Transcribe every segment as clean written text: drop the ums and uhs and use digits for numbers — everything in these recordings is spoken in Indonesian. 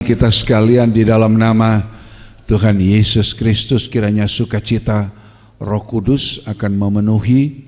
Kita sekalian di dalam nama Tuhan Yesus Kristus, kiranya sukacita Roh Kudus akan memenuhi,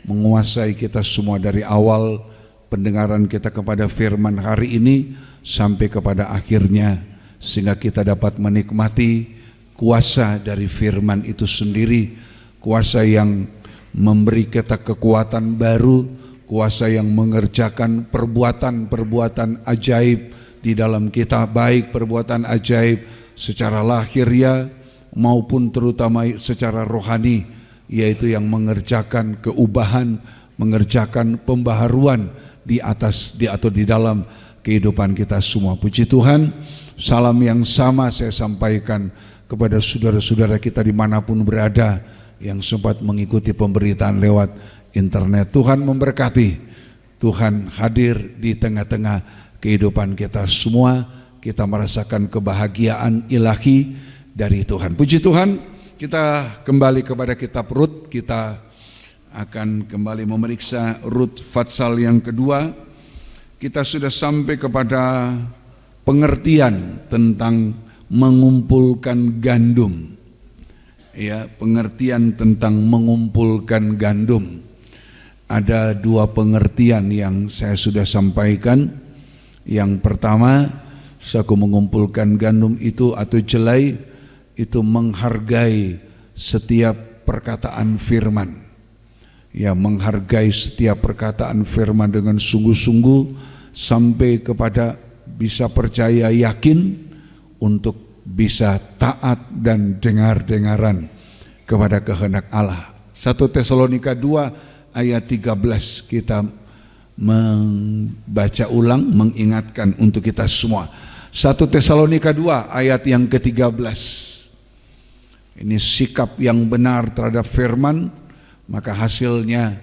menguasai kita semua dari awal pendengaran kita kepada firman hari ini sampai kepada akhirnya, sehingga kita dapat menikmati kuasa dari firman itu sendiri, kuasa yang memberi kita kekuatan baru, kuasa yang mengerjakan perbuatan-perbuatan ajaib di dalam kita, baik perbuatan ajaib secara lahiriah maupun terutama secara rohani, yaitu yang mengerjakan keubahan, mengerjakan pembaharuan di atas atau di dalam kehidupan kita semua. Puji Tuhan, salam yang sama saya sampaikan kepada saudara-saudara kita dimanapun berada yang sempat mengikuti pemberitaan lewat internet. Tuhan memberkati, Tuhan hadir di tengah-tengah kehidupan kita semua, kita merasakan kebahagiaan ilahi dari Tuhan. Puji Tuhan, kita kembali kepada kitab Rut. Kita akan kembali memeriksa Rut Fatsal yang kedua. Kita sudah sampai kepada pengertian tentang mengumpulkan gandum. Ya, pengertian tentang mengumpulkan gandum. Ada dua pengertian yang saya sudah sampaikan. Yang pertama, saku mengumpulkan gandum itu atau jelai itu menghargai setiap perkataan firman. Ya, menghargai setiap perkataan firman dengan sungguh-sungguh sampai kepada bisa percaya yakin untuk bisa taat dan dengar-dengaran kepada kehendak Allah. 1 Tesalonika 2 ayat 13 kita membaca ulang, mengingatkan untuk kita semua. 1 Tesalonika 2 ayat yang ke-13. Ini sikap yang benar terhadap firman, maka hasilnya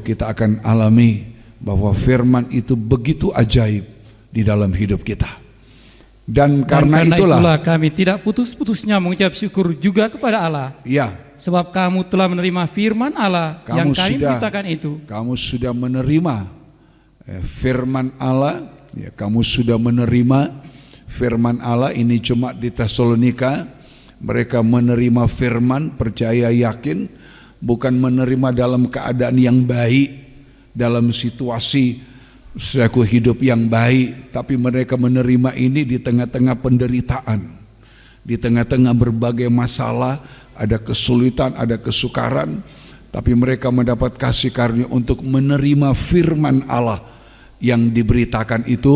kita akan alami bahwa firman itu begitu ajaib di dalam hidup kita. Dan karena itulah kami tidak putus-putusnya mengucap syukur juga kepada Allah. Ya. Sebab kamu telah menerima firman Allah yang kami beritakan itu. Kamu sudah menerima firman Allah, ya, kamu sudah menerima firman Allah. Ini cuma di Tesalonika mereka menerima firman, percaya yakin, bukan menerima dalam keadaan yang baik, dalam situasi hidup yang baik, tapi mereka menerima ini di tengah-tengah penderitaan, di tengah-tengah berbagai masalah. Ada kesulitan, ada kesukaran, tapi mereka mendapat kasih karunia untuk menerima firman Allah yang diberitakan itu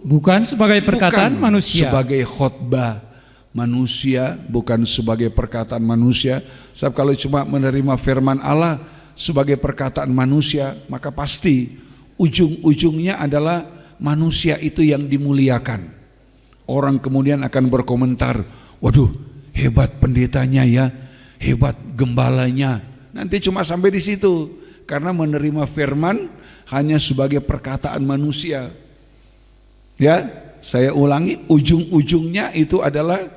bukan sebagai perkataan manusia, sebagai khotbah manusia, bukan sebagai perkataan manusia. Sebab kalau cuma menerima firman Allah sebagai perkataan manusia, maka pasti ujung-ujungnya adalah manusia itu yang dimuliakan. Orang kemudian akan berkomentar, waduh, hebat pendetanya ya, hebat gembalanya. Nanti cuma sampai di situ, karena menerima firman hanya sebagai perkataan manusia. Ya, saya ulangi, ujung-ujungnya itu adalah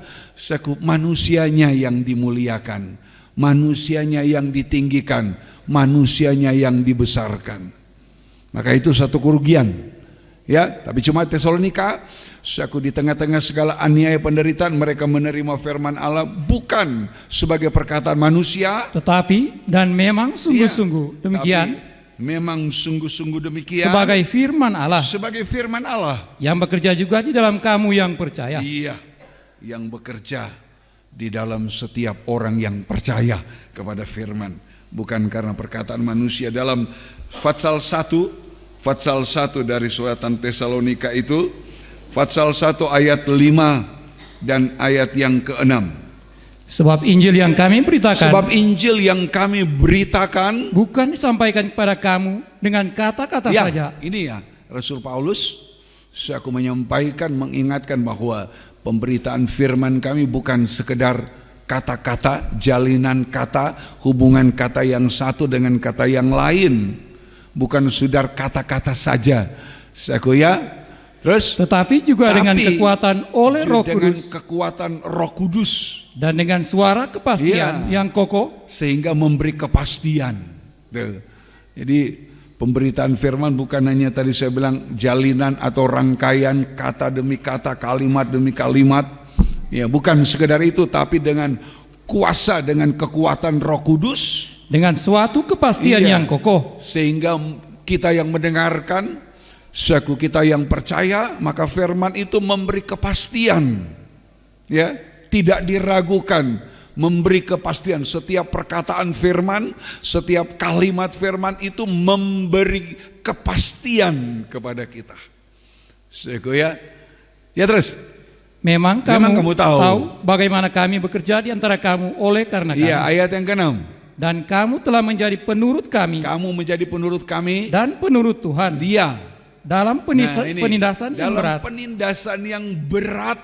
manusianya yang dimuliakan, manusianya yang ditinggikan, manusianya yang dibesarkan. Maka itu satu kerugian. Ya, tapi cuma Tesalonika, di tengah-tengah segala aniaya penderitaan mereka menerima firman Allah bukan sebagai perkataan manusia, tetapi dan memang sungguh-sungguh demikian. Memang sungguh-sungguh demikian sebagai firman Allah. Sebagai firman Allah yang bekerja juga di dalam kamu yang percaya. Iya, yang bekerja di dalam setiap orang yang percaya kepada firman, bukan karena perkataan manusia. Dalam Fatsal 1 dari suratan Tesalonika itu, Fatsal 1 ayat 5 dan ayat yang ke-6. Sebab Injil yang kami beritakan bukan disampaikan kepada kamu dengan kata-kata saja. Ini ya, Rasul Paulus, aku menyampaikan, mengingatkan bahwa pemberitaan firman kami bukan sekedar kata-kata, jalinan kata, hubungan kata yang satu dengan kata yang lain. Bukan sekedar kata-kata saja, tetapi juga dengan kekuatan oleh Roh Kudus, dengan kekuatan Roh Kudus dan dengan suara kepastian yang kokoh, sehingga memberi kepastian. Jadi Pemberitaan firman bukan hanya tadi saya bilang jalinan atau rangkaian kata demi kata, kalimat demi kalimat. Ya, bukan sekedar itu, tapi dengan kuasa, dengan kekuatan Roh Kudus, dengan suatu kepastian yang kokoh, sehingga kita yang mendengarkan, selaku kita yang percaya, maka firman itu memberi kepastian. Ya, tidak diragukan. Memberi kepastian. Setiap perkataan firman, setiap kalimat firman itu memberi kepastian kepada kita. Ya terus. Memang kamu tahu bagaimana kami bekerja di antara kamu oleh karena kami. Iya, ayat yang ke-6. Dan kamu telah menjadi penurut kami. Kamu menjadi penurut kami. Dan penurut Tuhan. Dia. Dalam penindasan yang berat. Dalam penindasan yang berat.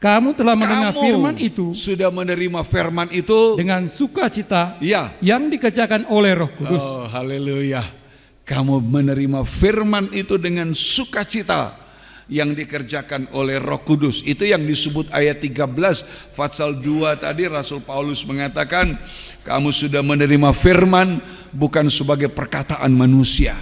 Kamu telah mendengar firman itu, sudah menerima firman itu dengan sukacita, ya, yang dikerjakan oleh Roh Kudus. Oh, haleluya. Kamu menerima firman itu dengan sukacita yang dikerjakan oleh Roh Kudus. Itu yang disebut ayat 13 pasal 2 tadi. Rasul Paulus mengatakan, kamu sudah menerima firman bukan sebagai perkataan manusia.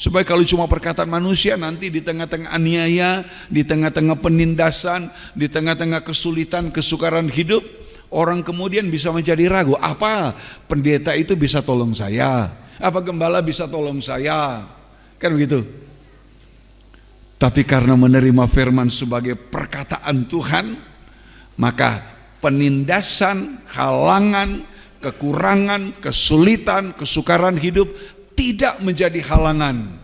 Supaya kalau cuma perkataan manusia, nanti di tengah-tengah aniaya, di tengah-tengah penindasan, di tengah-tengah kesulitan, kesukaran hidup, orang kemudian bisa menjadi ragu. Apa pendeta itu bisa tolong saya? Apa gembala bisa tolong saya? Kan begitu. Tapi karena menerima firman sebagai perkataan Tuhan, maka penindasan, halangan, kekurangan, kesulitan, kesukaran hidup tidak menjadi halangan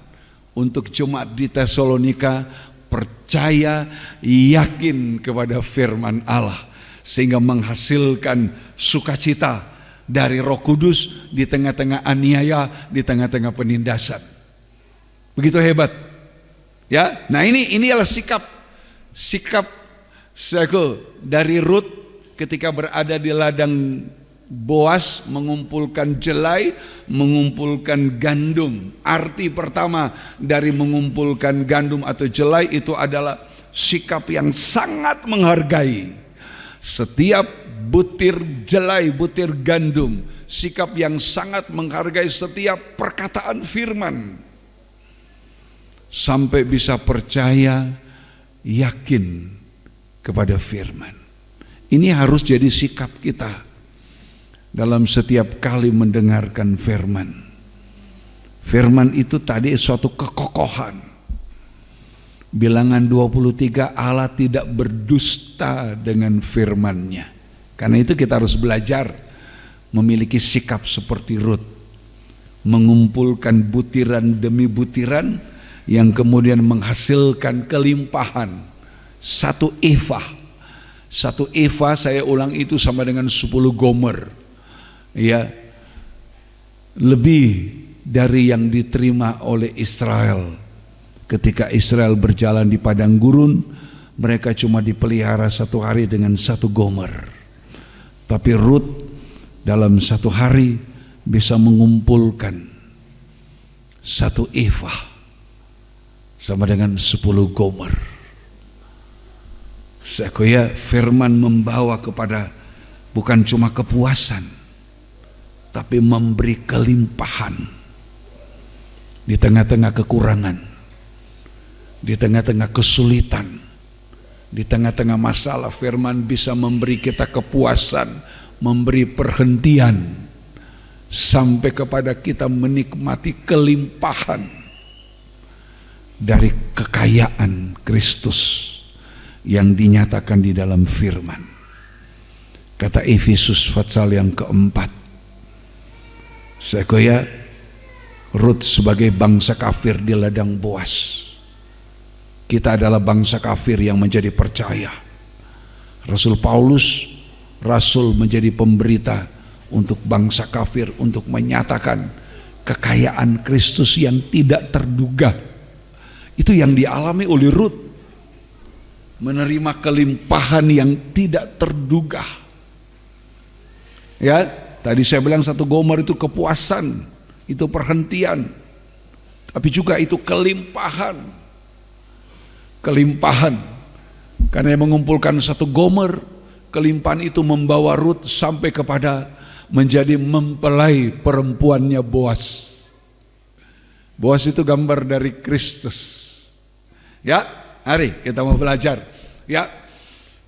untuk jemaat di Tesalonika percaya, yakin kepada firman Allah, sehingga menghasilkan sukacita dari Roh Kudus di tengah-tengah aniaya, di tengah-tengah penindasan. Begitu hebat, ya. Nah ini adalah sikap dari Rut ketika berada di ladang Boas, mengumpulkan jelai, mengumpulkan gandum. Arti pertama dari mengumpulkan gandum atau jelai itu adalah sikap yang sangat menghargai setiap butir jelai, butir gandum. Sikap yang sangat menghargai setiap perkataan firman, sampai bisa percaya, yakin kepada firman. Ini harus jadi sikap kita dalam setiap kali mendengarkan firman. Firman itu tadi suatu kekokohan. Bilangan 23, Allah tidak berdusta dengan firman-Nya. Karena itu kita harus belajar memiliki sikap seperti Rut, mengumpulkan butiran demi butiran yang kemudian menghasilkan kelimpahan. Satu eva saya ulang itu sama dengan 10 gomer. Ya, lebih dari yang diterima oleh Israel. Ketika Israel berjalan di padang gurun, mereka cuma dipelihara 1 hari dengan 1 gomer. Tapi Rut dalam 1 hari bisa mengumpulkan 1 eva sama dengan 10 gomer. Sekoya firman membawa kepada bukan cuma kepuasan, tapi memberi kelimpahan di tengah-tengah kekurangan, di tengah-tengah kesulitan, di tengah-tengah masalah. Firman bisa memberi kita kepuasan, memberi perhentian, sampai kepada kita menikmati kelimpahan dari kekayaan Kristus yang dinyatakan di dalam firman. Kata Efesus pasal yang keempat, Sekoya Rut sebagai bangsa kafir di ladang Boas. Kita adalah bangsa kafir yang menjadi percaya. Rasul Paulus, rasul menjadi pemberita untuk bangsa kafir, untuk menyatakan kekayaan Kristus yang tidak terduga. Itu yang dialami oleh Rut, menerima kelimpahan yang tidak terduga. Ya, tadi saya bilang 1 gomer itu kepuasan, itu perhentian, tapi juga itu kelimpahan. Kelimpahan, karena mengumpulkan 1 gomer, kelimpahan itu membawa Rut sampai kepada menjadi mempelai perempuannya Boas. Boas itu gambar dari Kristus. Ya, mari kita mau belajar. Ya,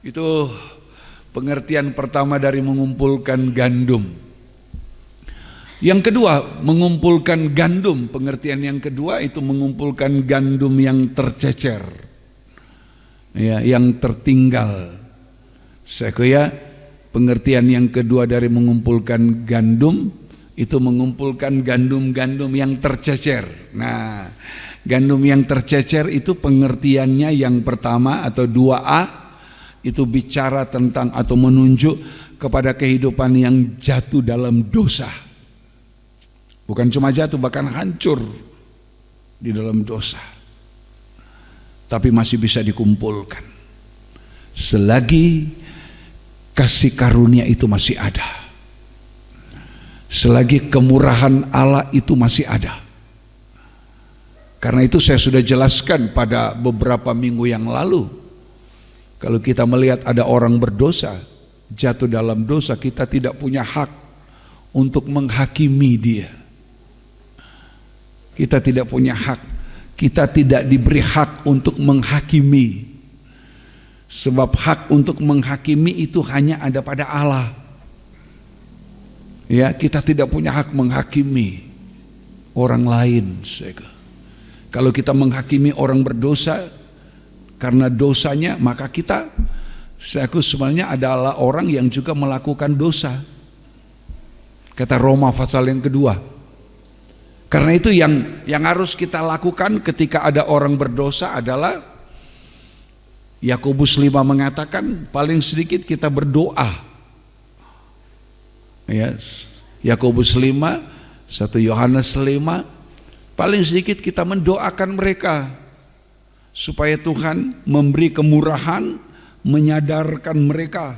itu pengertian pertama dari mengumpulkan gandum. Yang kedua, mengumpulkan gandum. Pengertian yang kedua itu mengumpulkan gandum yang tercecer, ya, yang tertinggal. Saya pengertian yang kedua dari mengumpulkan gandum itu mengumpulkan gandum-gandum yang tercecer. Nah, gandum yang tercecer itu pengertiannya yang pertama atau 2A itu bicara tentang atau menunjuk kepada kehidupan yang jatuh dalam dosa. Bukan cuma jatuh, bahkan hancur di dalam dosa. Tapi masih bisa dikumpulkan selagi kasih karunia itu masih ada. Selagi kemurahan Allah itu masih ada. Karena itu saya sudah jelaskan pada beberapa minggu yang lalu, kalau kita melihat ada orang berdosa, jatuh dalam dosa, kita tidak punya hak untuk menghakimi dia. Kita tidak punya hak, kita tidak diberi hak untuk menghakimi. Sebab hak untuk menghakimi itu hanya ada pada Allah. Ya, kita tidak punya hak menghakimi orang lain. Kalau kita menghakimi orang berdosa karena dosanya, maka kita sebenarnya adalah orang yang juga melakukan dosa. Kata Roma pasal yang kedua. Karena itu yang harus kita lakukan ketika ada orang berdosa adalah Yakobus 5 mengatakan paling sedikit kita berdoa. Ya, Yakobus 5, 1 Yohanes 5, paling sedikit kita mendoakan mereka supaya Tuhan memberi kemurahan, menyadarkan mereka,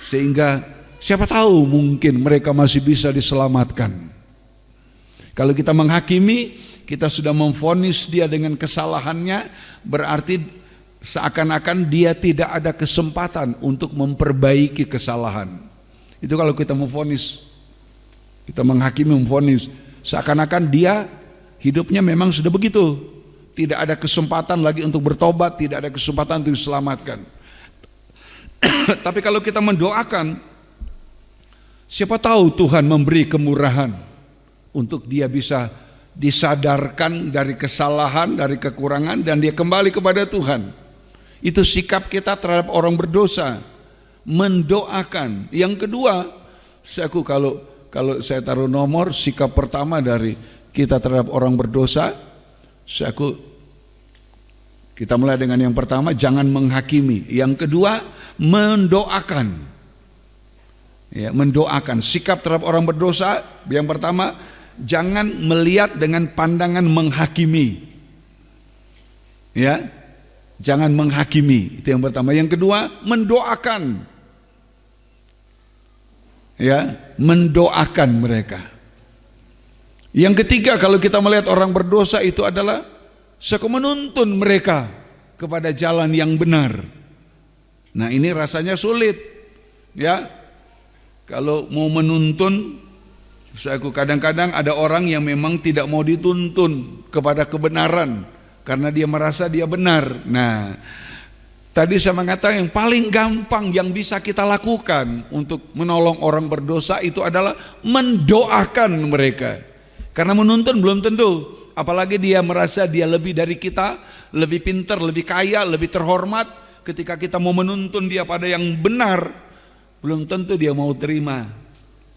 sehingga siapa tahu mungkin mereka masih bisa diselamatkan. Kalau kita menghakimi, kita sudah memvonis dia dengan kesalahannya, berarti seakan-akan dia tidak ada kesempatan untuk memperbaiki kesalahan. Itu kalau kita memvonis, kita menghakimi, memvonis, seakan-akan dia hidupnya memang sudah begitu, tidak ada kesempatan lagi untuk bertobat, tidak ada kesempatan untuk diselamatkan. Tapi kalau kita mendoakan, siapa tahu Tuhan memberi kemurahan untuk dia bisa disadarkan dari kesalahan, dari kekurangan, dan dia kembali kepada Tuhan. Itu sikap kita terhadap orang berdosa, mendoakan. Yang kedua, kalau saya taruh nomor, sikap pertama dari kita terhadap orang berdosa, kita mulai dengan yang pertama, jangan menghakimi. Yang kedua, mendoakan. Ya, mendoakan. Sikap terhadap orang berdosa, yang pertama, jangan melihat dengan pandangan menghakimi. Ya, jangan menghakimi. Itu yang pertama. Yang kedua, mendoakan. Ya, mendoakan mereka. Yang ketiga, kalau kita melihat orang berdosa itu adalah menuntun mereka kepada jalan yang benar. Nah, ini rasanya sulit. Ya, kalau mau menuntun, kadang-kadang ada orang yang memang tidak mau dituntun kepada kebenaran karena dia merasa dia benar. Nah, tadi saya mengatakan yang paling gampang yang bisa kita lakukan untuk menolong orang berdosa itu adalah mendoakan mereka. Karena menuntun belum tentu, apalagi dia merasa dia lebih dari kita, lebih pintar, lebih kaya, lebih terhormat. Ketika kita mau menuntun dia pada yang benar, belum tentu dia mau terima.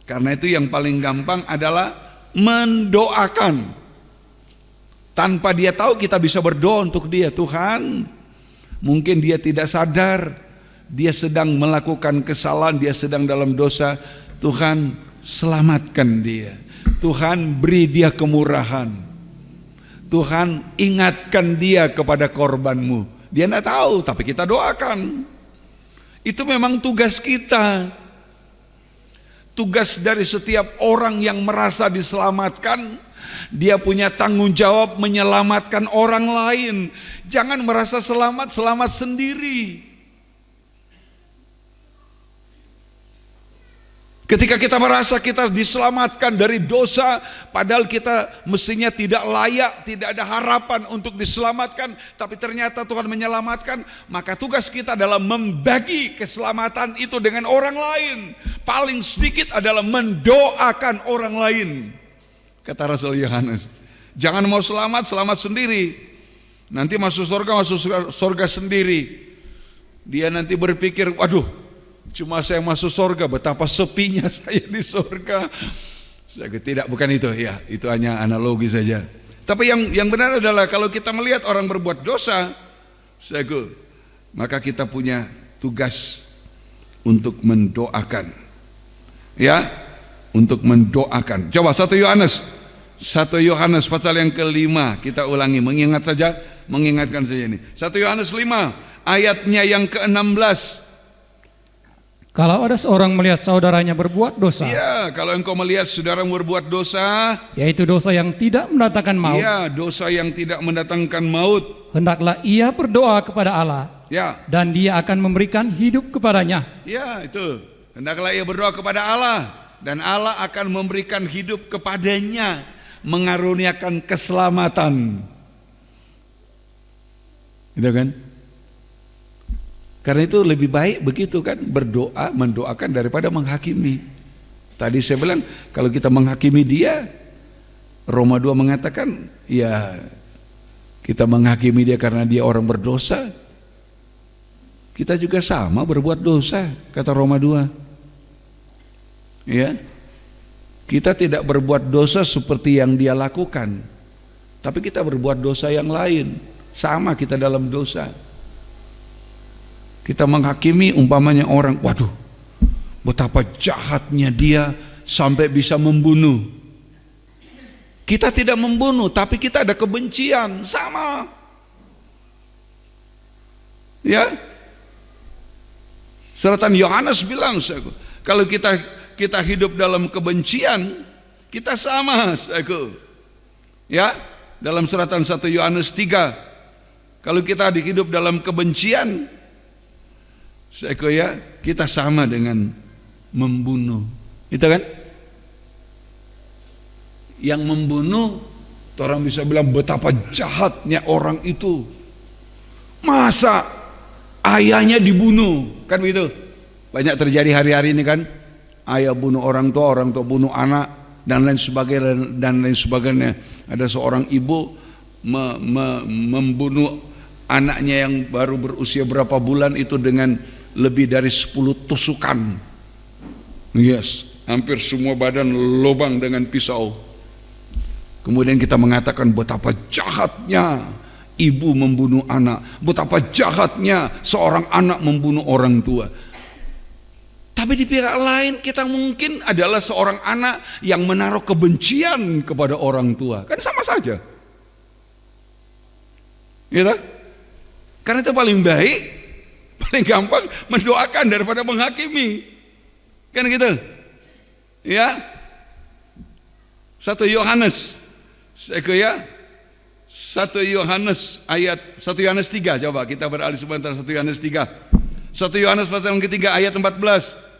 Karena itu yang paling gampang adalah mendoakan. Tanpa dia tahu, kita bisa berdoa untuk dia. Tuhan, mungkin dia tidak sadar, dia sedang melakukan kesalahan, dia sedang dalam dosa. Tuhan, selamatkan dia. Tuhan, beri dia kemurahan. Tuhan, ingatkan dia kepada korbanmu. Dia tidak tahu, tapi kita doakan. Itu memang tugas kita. Tugas dari setiap orang yang merasa diselamatkan, dia punya tanggung jawab menyelamatkan orang lain. Jangan merasa selamat sendiri. Ketika kita merasa kita diselamatkan dari dosa, padahal kita mestinya tidak layak, tidak ada harapan untuk diselamatkan, tapi ternyata Tuhan menyelamatkan, maka tugas kita adalah membagi keselamatan itu dengan orang lain. Paling sedikit adalah mendoakan orang lain. Kata Rasul Yohanes, jangan mau selamat, selamat sendiri. Nanti masuk surga sendiri. Dia nanti berpikir, waduh, cuma saya masuk surga, betapa sepinya saya di surga. Saya tidak, bukan itu ya, itu hanya analogi saja. Tapi yang benar adalah kalau kita melihat orang berbuat dosa, maka kita punya tugas untuk mendoakan. Ya, untuk mendoakan. Coba 1 Yohanes pasal yang kelima, kita ulangi, mengingatkan saja ini. 1 Yohanes 5 ayatnya yang ke-16. Kalau ada seorang melihat saudaranya berbuat dosa, ya, kalau engkau melihat saudara berbuat dosa, yaitu dosa yang tidak mendatangkan maut, ya, dosa yang tidak mendatangkan maut, hendaklah ia berdoa kepada Allah, ya, dan Dia akan memberikan hidup kepadanya. Ya, itu. Hendaklah ia berdoa kepada Allah, dan Allah akan memberikan hidup kepadanya, mengaruniakan keselamatan. Gitu kan? Karena itu lebih baik begitu kan, berdoa, mendoakan daripada menghakimi. Tadi saya bilang kalau kita menghakimi dia, Roma 2 mengatakan ya kita menghakimi dia karena dia orang berdosa. Kita juga sama berbuat dosa, kata Roma 2. Ya. Kita tidak berbuat dosa seperti yang dia lakukan, tapi kita berbuat dosa yang lain. Sama kita dalam dosa. Kita menghakimi umpamanya orang, waduh, betapa jahatnya dia sampai bisa membunuh. Kita tidak membunuh, tapi kita ada kebencian, sama. Ya. Suratan Yohanes bilang, kalau kita hidup dalam kebencian, kita sama. Ya, dalam suratan 1 Yohanes 3, kalau kita hidup dalam kebencian, kita sama dengan membunuh. Itu kan? Yang membunuh, orang bisa bilang betapa jahatnya orang itu. Masa ayahnya dibunuh? Kan begitu. Banyak terjadi hari-hari ini kan. Ayah bunuh orang tua bunuh anak, dan lain sebagainya. Ada seorang ibu membunuh anaknya yang baru berusia berapa bulan itu dengan lebih dari 10 tusukan. Yes, hampir semua badan lubang dengan pisau. Kemudian kita mengatakan betapa jahatnya ibu membunuh anak, betapa jahatnya seorang anak membunuh orang tua. Tapi di pihak lain kita mungkin adalah seorang anak yang menaruh kebencian kepada orang tua. Kan sama saja. Gitu? Karena itu paling baik, paling gampang mendoakan daripada menghakimi. Kan gitu. Ya. 1 Yohanes. 1 Yohanes ayat 1 Yohanes 3, coba kita beralih sebentar. 1 Yohanes 3. 1 Yohanes pasal yang ketiga ayat 14.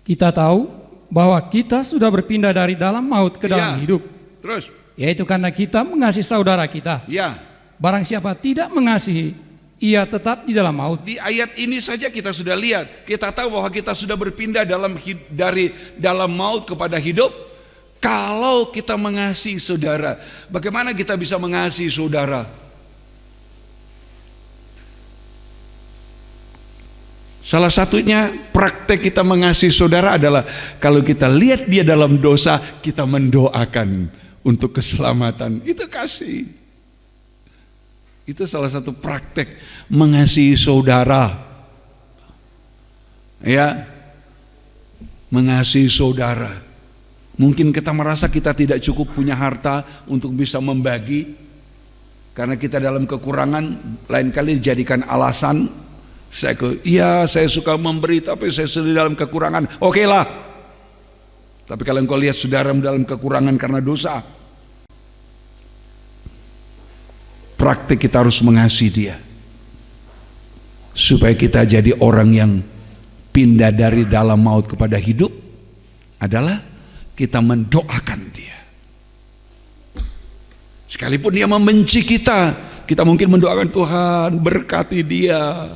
Kita tahu bahwa kita sudah berpindah dari dalam maut ke dalam hidup. Terus, yaitu karena kita mengasihi saudara kita. Ya. Barang siapa tidak mengasihi, ia tetap di dalam maut. Di ayat ini saja kita sudah lihat, kita tahu bahwa kita sudah berpindah dari dalam maut kepada hidup. Kalau kita mengasihi saudara, bagaimana kita bisa mengasihi saudara? Salah satunya praktek kita mengasihi saudara adalah kalau kita lihat dia dalam dosa, kita mendoakan untuk keselamatan. Itu kasih. Itu salah satu praktek mengasihi saudara. Ya, mengasihi saudara. Mungkin kita merasa kita tidak cukup punya harta untuk bisa membagi, karena kita dalam kekurangan, lain kali dijadikan alasan. Saya suka memberi, tapi saya sendiri dalam kekurangan. Oke lah. Tapi kalau engkau lihat saudara dalam kekurangan karena dosa, praktik kita harus mengasihi dia, supaya kita jadi orang yang pindah dari dalam maut kepada hidup, adalah kita mendoakan dia. Sekalipun dia membenci kita, kita mungkin mendoakan, Tuhan berkati dia,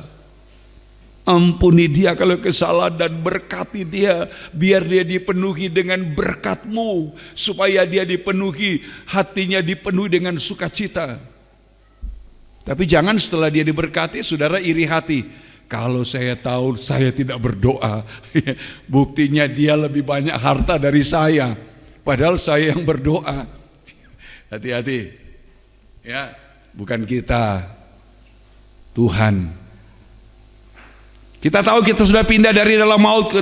ampuni dia kalau kesalahan, dan berkati dia, biar dia dipenuhi dengan berkat-Mu, supaya dia dipenuhi, hatinya dipenuhi dengan sukacita. Tapi jangan setelah dia diberkati, saudara iri hati. Kalau saya tahu saya tidak berdoa, buktinya dia lebih banyak harta dari saya, padahal saya yang berdoa. Hati-hati, ya, bukan kita, Tuhan. Kita tahu kita sudah pindah dari dalam maut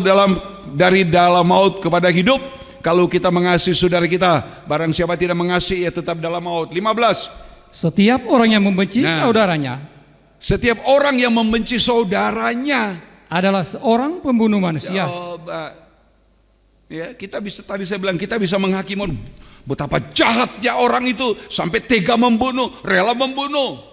maut kepada hidup. Kalau kita mengasihi saudara kita, barang siapa tidak mengasihi, ia tetap dalam maut. 15. Setiap orang yang membenci saudaranya, setiap orang yang membenci saudaranya adalah seorang pembunuh manusia. Coba, ya, kita bisa, tadi saya bilang, kita bisa menghakimi betapa jahatnya orang itu sampai tega membunuh, rela membunuh.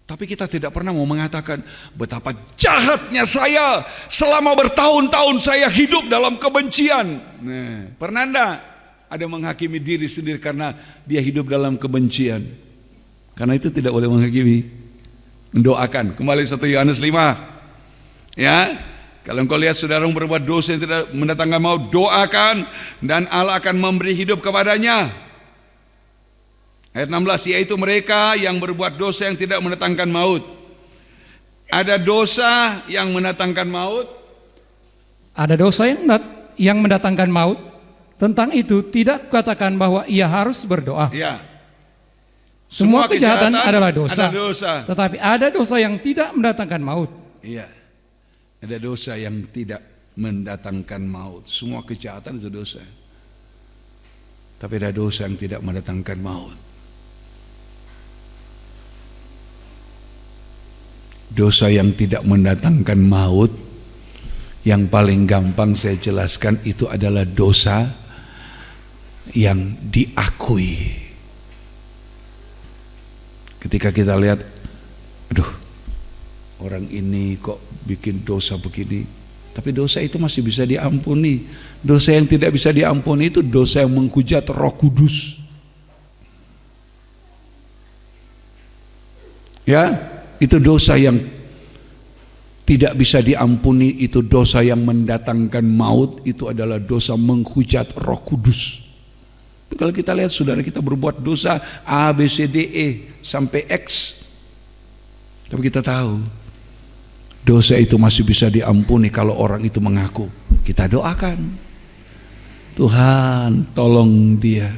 Tapi kita tidak pernah mau mengatakan betapa jahatnya saya, selama bertahun-tahun saya hidup dalam kebencian. Nah, pernah enggak ada menghakimi diri sendiri karena dia hidup dalam kebencian? Karena itu tidak boleh menghakimi. Mendoakan. Kembali 1 Yohanes 5. Ya, kalau engkau lihat saudaramu berbuat dosa yang tidak mendatangkan maut, doakan dan Allah akan memberi hidup kepadanya. Ayat 16, yaitu mereka yang berbuat dosa yang tidak mendatangkan maut. Ada dosa yang mendatangkan maut, ada dosa yang mendatangkan maut. Tentang itu tidak kukatakan bahwa ia harus berdoa. Ya. Semua kejahatan adalah dosa. Tetapi ada dosa yang tidak mendatangkan maut. Iya. Ada dosa yang tidak mendatangkan maut. Semua kejahatan itu dosa. Tapi ada dosa yang tidak mendatangkan maut. Dosa yang tidak mendatangkan maut, yang paling gampang saya jelaskan, itu adalah dosa yang diakui. Ketika kita lihat, aduh, orang ini kok bikin dosa begini, tapi dosa itu masih bisa diampuni. Dosa yang tidak bisa diampuni itu dosa yang menghujat Roh Kudus. Ya, itu dosa yang tidak bisa diampuni, itu dosa yang mendatangkan maut, itu adalah dosa menghujat Roh Kudus. Kalau kita lihat saudara kita berbuat dosa A, B, C, D, E sampai X, tapi kita tahu dosa itu masih bisa diampuni kalau orang itu mengaku. Kita doakan, Tuhan tolong dia,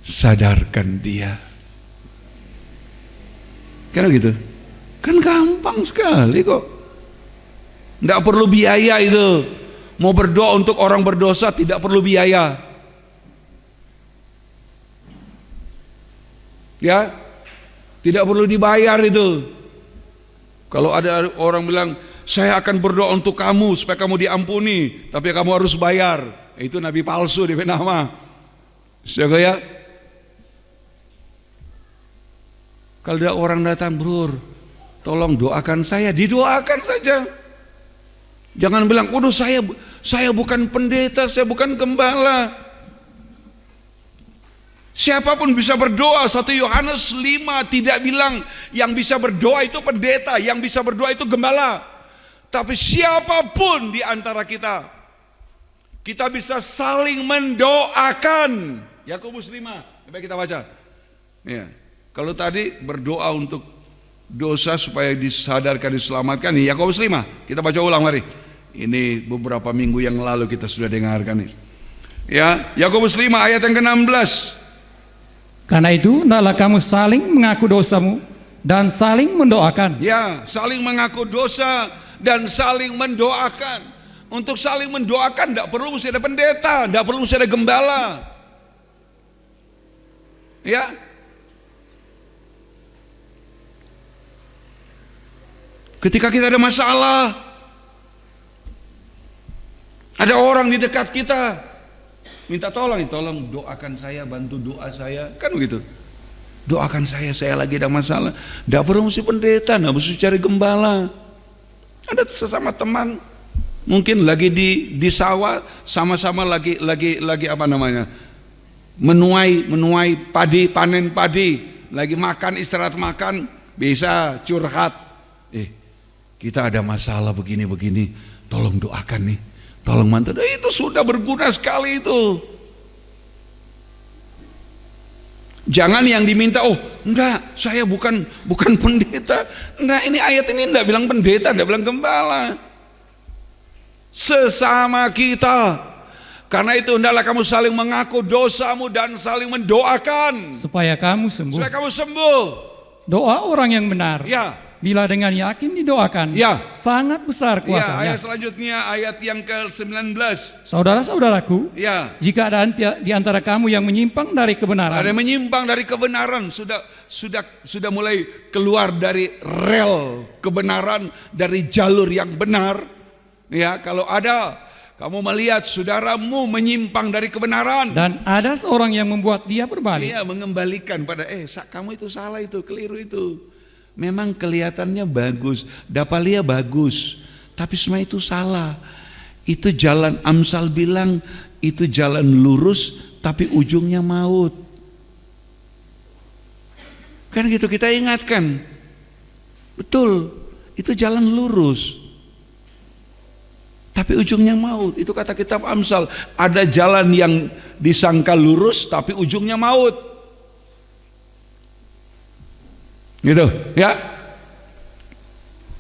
sadarkan dia. Karena gitu, kan gampang sekali kok. Tidak perlu biaya itu. Mau berdoa untuk orang berdosa tidak perlu biaya. Ya, tidak perlu dibayar itu. Kalau ada orang bilang, saya akan berdoa untuk kamu supaya kamu diampuni, tapi kamu harus bayar, itu nabi palsu di nama. Siapa ya? Kalau ada orang datang, Bro, tolong doakan saya, didoakan saja. Jangan bilang, waduh saya bukan pendeta, saya bukan gembala. Siapapun bisa berdoa. 1 Yohanes 5 tidak bilang yang bisa berdoa itu pendeta, yang bisa berdoa itu gembala. Tapi siapapun di antara kita bisa saling mendoakan. Yakobus 5, coba kita baca. Ya. Kalau tadi berdoa untuk dosa supaya disadarkan, diselamatkan, ini Yakobus 5. Kita baca ulang mari. Ini beberapa minggu yang lalu kita sudah dengarkan ini. Ya, Yakobus 5 ayat yang ke-16. Karena itu, hendaklah kamu saling mengaku dosamu dan saling mendoakan. Ya, saling mengaku dosa dan saling mendoakan. Untuk saling mendoakan tidak perlu mesti ada pendeta, tidak perlu mesti ada gembala. Ya. Ketika kita ada masalah, ada orang di dekat kita, minta tolong doakan saya, bantu doa saya, kan begitu. Doakan saya lagi ada masalah. Tidak perlu mesti pendeta, tidak mesti cari gembala. Ada sesama teman, Mungkin lagi di sawah, sama-sama lagi apa namanya? Menuai padi, panen padi, lagi makan, istirahat makan, bisa curhat. Kita ada masalah begini, tolong doakan nih, tolong mantu. Itu sudah berguna sekali itu. Jangan yang diminta, oh enggak, saya bukan pendeta. Enggak, ini ayat ini enggak bilang pendeta, enggak bilang gembala. Sesama kita. Karena itu hendaklah kamu saling mengaku dosamu dan saling mendoakan supaya kamu sembuh. Supaya kamu sembuh. Doa orang yang benar, ya, bila dengan yakin didoakan, ya, sangat besar kuasanya. Ayat selanjutnya, ayat yang ke-19. Saudara-saudaraku, ya, jika ada di antara kamu yang menyimpang dari kebenaran, ada yang menyimpang dari kebenaran, sudah mulai keluar dari rel kebenaran, dari jalur yang benar. Ya, kalau ada kamu melihat saudaramu menyimpang dari kebenaran dan ada seorang yang membuat dia berbalik, dia mengembalikan pada kamu itu salah, itu keliru itu. Memang kelihatannya bagus, dapalia bagus, tapi semua itu salah. Itu jalan, Amsal bilang itu jalan lurus tapi ujungnya maut. Kan gitu kita ingatkan. Betul, itu jalan lurus tapi ujungnya maut. Itu kata kitab Amsal. Ada jalan yang disangka lurus tapi ujungnya maut. Gitu, ya.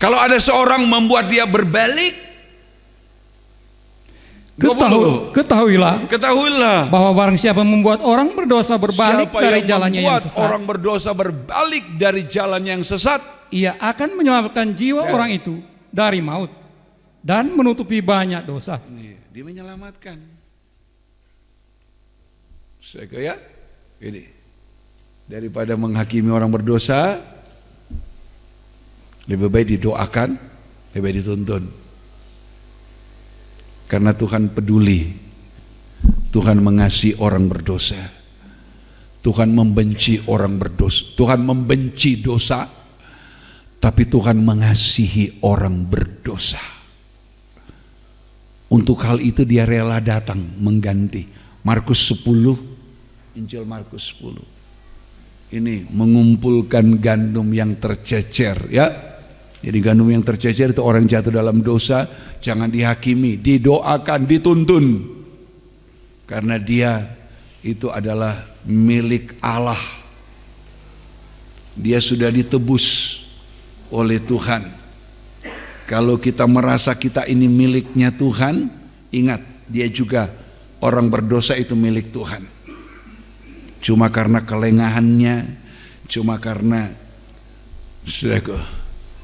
Kalau ada seorang membuat dia berbalik, ketahuilah bahwa barang siapa membuat orang berdosa berbalik dari jalannya yang sesat, orang berdosa berbalik dari jalan yang sesat, ia akan menyelamatkan jiwa orang itu dari maut dan menutupi banyak dosa. Dia menyelamatkan. Saya ini daripada menghakimi orang berdosa, lebih baik didoakan, lebih baik dituntun. Karena Tuhan peduli, Tuhan mengasihi orang berdosa, Tuhan membenci orang berdosa, Tuhan membenci dosa, tapi Tuhan mengasihi orang berdosa. Untuk hal itu dia rela datang mengganti. Markus 10, Injil Markus 10. Ini mengumpulkan gandum yang tercecer, ya. Jadi gandum yang tercecer itu orang jatuh dalam dosa, jangan dihakimi, didoakan, dituntun. Karena dia itu adalah milik Allah. Dia sudah ditebus oleh Tuhan. Kalau kita merasa kita ini miliknya Tuhan, ingat, dia juga orang berdosa itu milik Tuhan. Cuma karena kelengahannya, cuma karena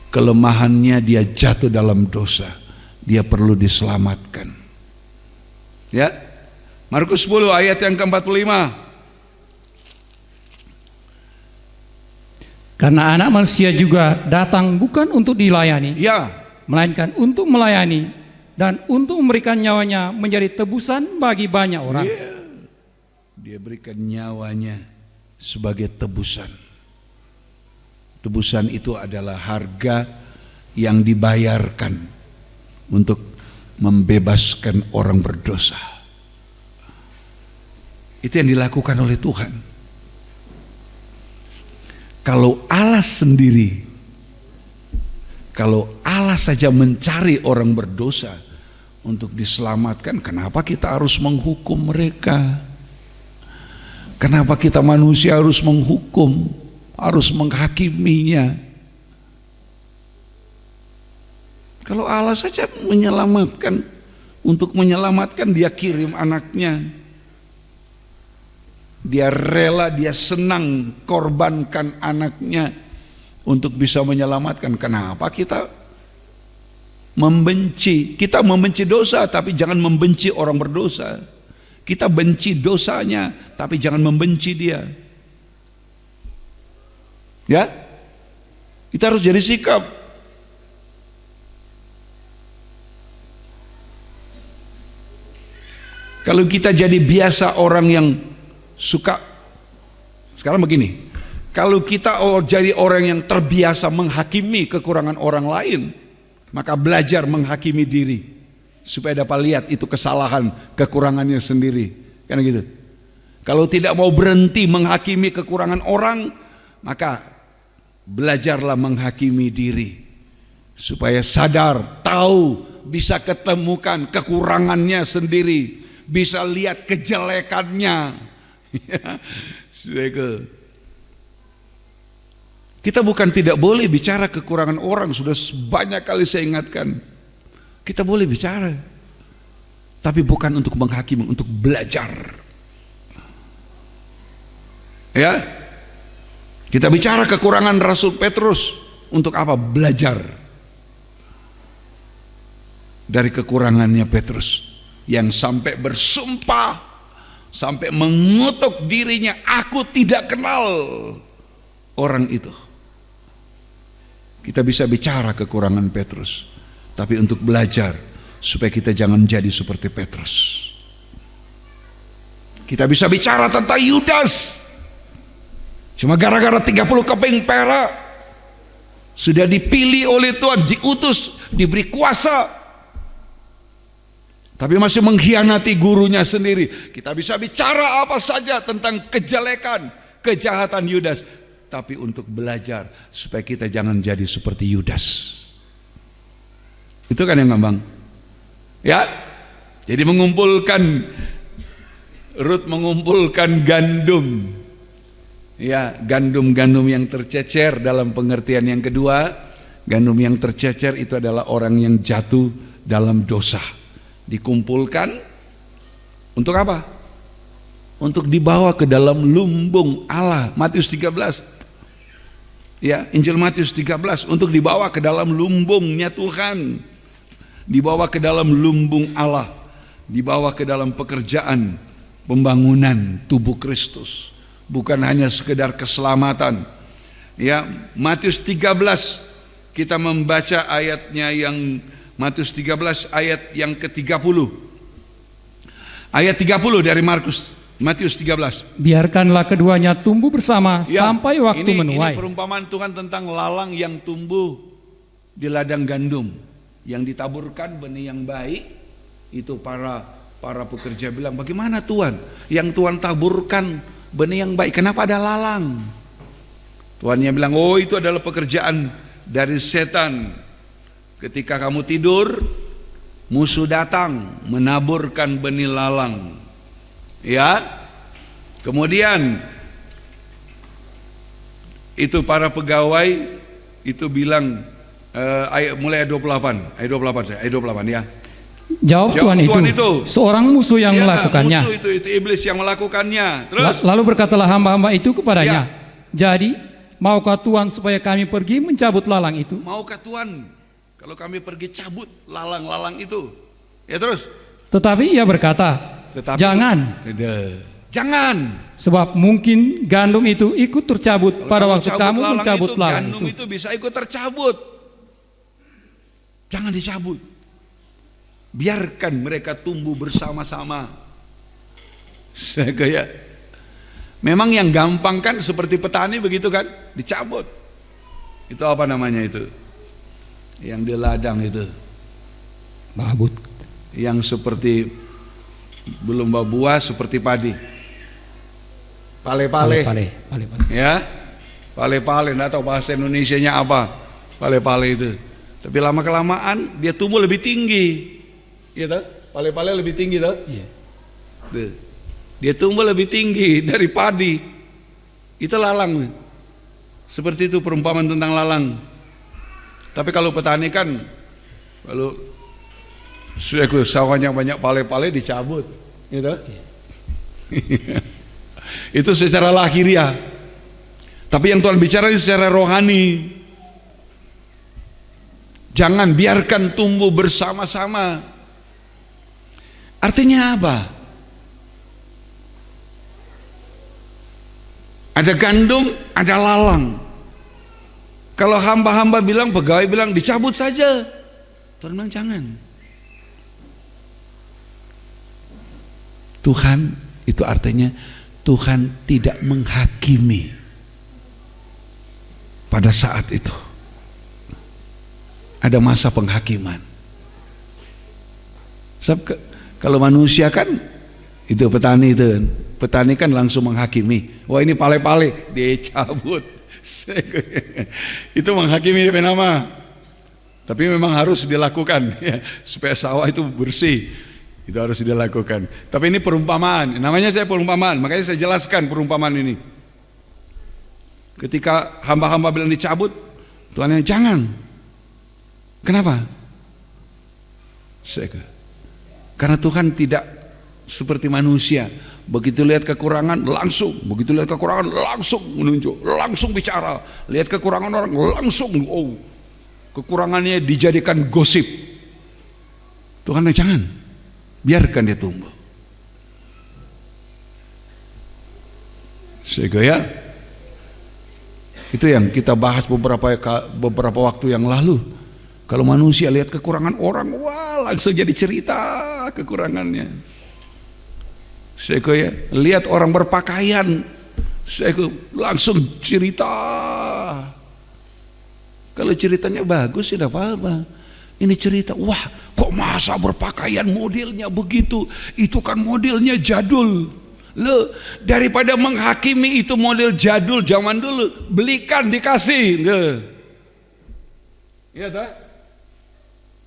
kelemahannya dia jatuh dalam dosa. Dia perlu diselamatkan. Ya, Markus 10 ayat yang ke-45. Karena anak manusia juga datang bukan untuk dilayani, ya, melainkan untuk melayani dan untuk memberikan nyawanya menjadi tebusan bagi banyak orang. Dia berikan nyawanya sebagai tebusan. Tebusan itu adalah harga yang dibayarkan untuk membebaskan orang berdosa. Itu yang dilakukan oleh Tuhan. Kalau Allah sendiri, kalau Allah saja mencari orang berdosa untuk diselamatkan, kenapa kita harus menghukum mereka? Kenapa kita manusia harus menghukum, harus menghakiminya? Kalau Allah saja menyelamatkan, untuk menyelamatkan dia kirim anaknya. Dia rela, dia senang korbankan anaknya untuk bisa menyelamatkan. Kenapa kita membenci? Kita membenci dosa, tapi jangan membenci orang berdosa. Kita benci dosanya, tapi jangan membenci dia. Ya, kita harus jadi sikap. Kalau kita jadi biasa orang yang suka, sekarang begini, kalau kita jadi orang yang terbiasa menghakimi kekurangan orang lain, maka belajar menghakimi diri. supaya dapat lihat itu kesalahan, kekurangannya sendiri. Kan gitu. Kalau tidak mau berhenti menghakimi kekurangan orang, maka belajarlah menghakimi diri. Supaya sadar, tahu, bisa ketemukan kekurangannya sendiri, bisa lihat kejelekannya. Kita bukan tidak boleh bicara kekurangan orang, sudah banyak kali saya ingatkan. Kita boleh bicara, tapi bukan untuk menghakimi, untuk belajar. Ya, kita bicara kekurangan Rasul Petrus untuk apa? Belajar dari kekurangannya Petrus yang sampai bersumpah, sampai mengutuk dirinya, aku tidak kenal orang itu. Kita bisa bicara kekurangan Petrus, tapi untuk belajar supaya kita jangan jadi seperti Petrus. Kita bisa bicara tentang Yudas, cuma gara-gara 30 keping perak sudah dipilih oleh Tuhan, diutus, diberi kuasa, tapi masih mengkhianati gurunya sendiri. Kita bisa bicara apa saja tentang kejelekan, kejahatan Yudas, tapi untuk belajar supaya kita jangan jadi seperti Yudas. Itu kan yang ngambang. Ya, jadi Ruth mengumpulkan gandum. Ya, gandum-gandum yang tercecer dalam pengertian yang kedua. Gandum yang tercecer itu adalah orang yang jatuh dalam dosa. Dikumpulkan untuk apa? Untuk dibawa ke dalam lumbung Allah. Matius 13. Ya, Injil Matius 13, untuk dibawa ke dalam lumbungnya Tuhan. Dibawa ke dalam lumbung Allah. Dibawa ke dalam pekerjaan pembangunan tubuh Kristus. Bukan hanya sekedar keselamatan. Ya, Matius 13 kita membaca ayatnya yang Matius 13 ayat yang ke-30. Ayat 30 dari Matius 13. Biarkanlah keduanya tumbuh bersama sampai waktu menuai. Ini perumpamaan Tuhan tentang lalang yang tumbuh di ladang gandum. Yang ditaburkan benih yang baik, itu para pekerja bilang, bagaimana Tuhan? Yang Tuhan taburkan benih yang baik, kenapa ada lalang? Tuhannya bilang, oh itu adalah pekerjaan dari setan. Ketika kamu tidur, musuh datang menaburkan benih lalang. Ya, kemudian itu para pegawai itu bilang, mulai ayat 28 ya. Jawab Tuhan itu, seorang musuh yang melakukannya. Musuh itu iblis yang melakukannya. Terus lalu berkatalah hamba-hamba itu kepadanya, jadi maukah Tuhan supaya kami pergi mencabut lalang itu? Maukah Tuhan kalau kami pergi cabut lalang-lalang itu? Ya terus. Tetapi ia berkata, jangan. Jangan. Sebab mungkin gandum itu ikut tercabut pada waktu kamu mencabut lalang itu. Gandum itu bisa ikut tercabut. Jangan dicabut. Biarkan mereka tumbuh bersama-sama. Kayak memang yang gampang kan seperti petani begitu kan, dicabut. Itu apa namanya itu? Yang di ladang itu. Babut. Yang seperti belum berbuah seperti padi. Pale-pale. Ya. Pale-pale, enggak tahu bahasa Indonesianya apa. Pale-pale itu. Tapi lama-kelamaan dia tumbuh lebih tinggi. Gitu. Pale-pale lebih tinggi toh? Iya. Dia tumbuh lebih tinggi dari padi. Itu lalang. Seperti itu perumpamaan tentang lalang. Tapi kalau petani kan, kalau sawahnya banyak pale-pale dicabut, gitu. Itu secara lahiriah. Tapi yang Tuhan bicara itu secara rohani. Jangan biarkan tumbuh bersama-sama. Artinya apa? Ada gandum, ada lalang. Kalau hamba-hamba bilang, pegawai bilang dicabut saja, Tuhan bilang jangan. Tuhan itu artinya Tuhan tidak menghakimi pada saat itu. Ada masa penghakiman. Kalau manusia kan itu petani kan langsung menghakimi. Wah, ini pale-pale dicabut. Itu menghakimi DP nama. Tapi memang harus dilakukan ya, supaya sawah itu bersih. Itu harus dilakukan. Tapi ini perumpamaan. Namanya saya perumpamaan. Makanya saya jelaskan perumpamaan ini. Ketika hamba-hamba bilang dicabut, Tuhan yang jangan. Kenapa? Karena Tuhan tidak seperti manusia. Begitu lihat kekurangan langsung, begitu lihat kekurangan langsung menunjuk, langsung bicara. Lihat kekurangan orang langsung, kekurangannya dijadikan gosip. Tuhan jangan, biarkan dia tumbuh. Sehingga ya, itu yang kita bahas beberapa waktu yang lalu. Kalau manusia lihat kekurangan orang, wah langsung jadi cerita kekurangannya. Saya lihat orang berpakaian, saya langsung cerita. Kalau ceritanya bagus tidak apa-apa. Ini cerita, wah kok masa berpakaian modelnya begitu? Itu kan modelnya jadul. Loh, daripada menghakimi itu model jadul zaman dulu, belikan dikasih. Iya tak?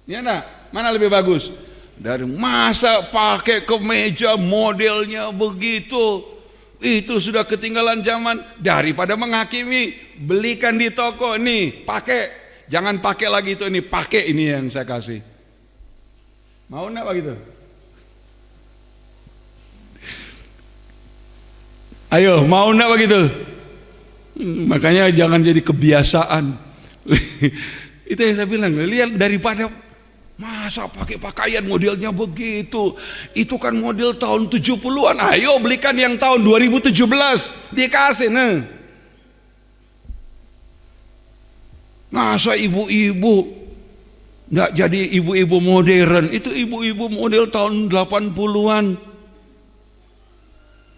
Iya tak? Mana lebih bagus? Dari masa pakai kemeja modelnya begitu, itu sudah ketinggalan zaman. Daripada menghakimi, belikan di toko nih, pakai. Jangan pakai lagi itu, ini pakai ini yang saya kasih. Mau enggak begitu? Ayo, mau enggak begitu? Makanya jangan jadi kebiasaan. Itu yang saya bilang, lihat daripada masa pakai pakaian modelnya begitu, itu kan model tahun 70-an. Ayo belikan yang tahun 2017, dikasih nah. Masa ibu-ibu enggak jadi ibu-ibu modern, itu ibu-ibu model tahun 80-an.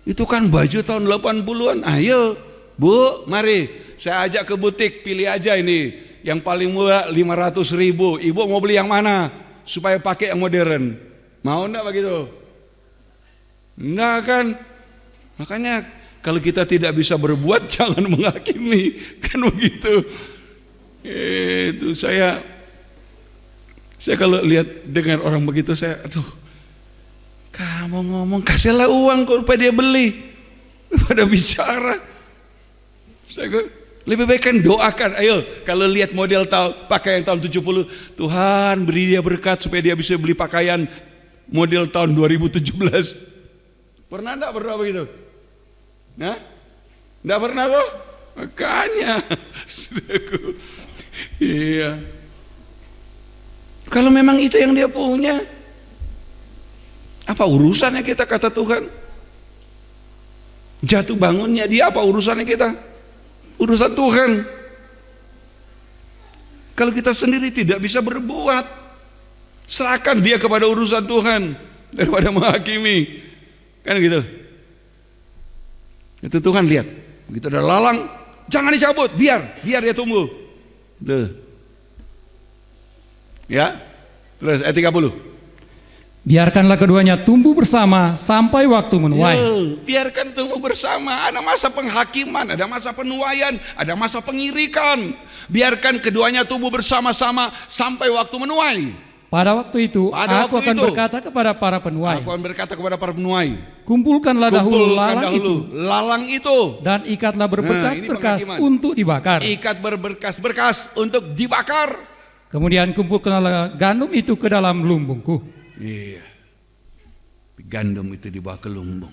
Itu kan baju tahun 80-an. Ayo Bu, mari saya ajak ke butik, pilih aja ini yang paling murah 500.000. Ibu mau beli yang mana supaya pakai yang modern? Mau enggak begitu? Enggak kan? Makanya kalau kita tidak bisa berbuat, jangan menghakimi, kan begitu. Itu saya kalau lihat dengar orang begitu, saya aduh, kamu ngomong kasihlah uang kok supaya dia beli, pada bicara. Saya lebih baik kan doakan. Ayo kalau lihat model pakaian tahun 70, Tuhan beri dia berkat supaya dia bisa beli pakaian model tahun 2017. Pernah enggak berdoa begitu? Nah, enggak pernah kok. Makanya iya. Kalau memang itu yang dia punya, apa urusannya kita, kata Tuhan? Jatuh bangunnya dia, apa urusannya kita? Urusan Tuhan. Kalau kita sendiri tidak bisa berbuat, serahkan dia kepada urusan Tuhan daripada menghakimi, kan gitu. Itu Tuhan lihat, begitu ada lalang, jangan dicabut, biar dia tumbuh. Tuh. Ya, terus ayat 30. Biarkanlah keduanya tumbuh bersama sampai waktu menuai. Biarkan tumbuh bersama. Ada masa penghakiman, ada masa penuaian, ada masa pengirikan. Biarkan keduanya tumbuh bersama-sama sampai waktu menuai. Pada waktu itu, aku akan berkata kepada para penuai. Aku akan berkata kepada para penuai. Kumpulkanlah dahulu lalang itu. Dan ikatlah berbekas-berkas untuk dibakar. Ikat berbekas-berkas untuk dibakar. Kemudian kumpulkanlah gandum itu ke dalam lumbungku. Iya. Gandum itu dibawa ke lumbung.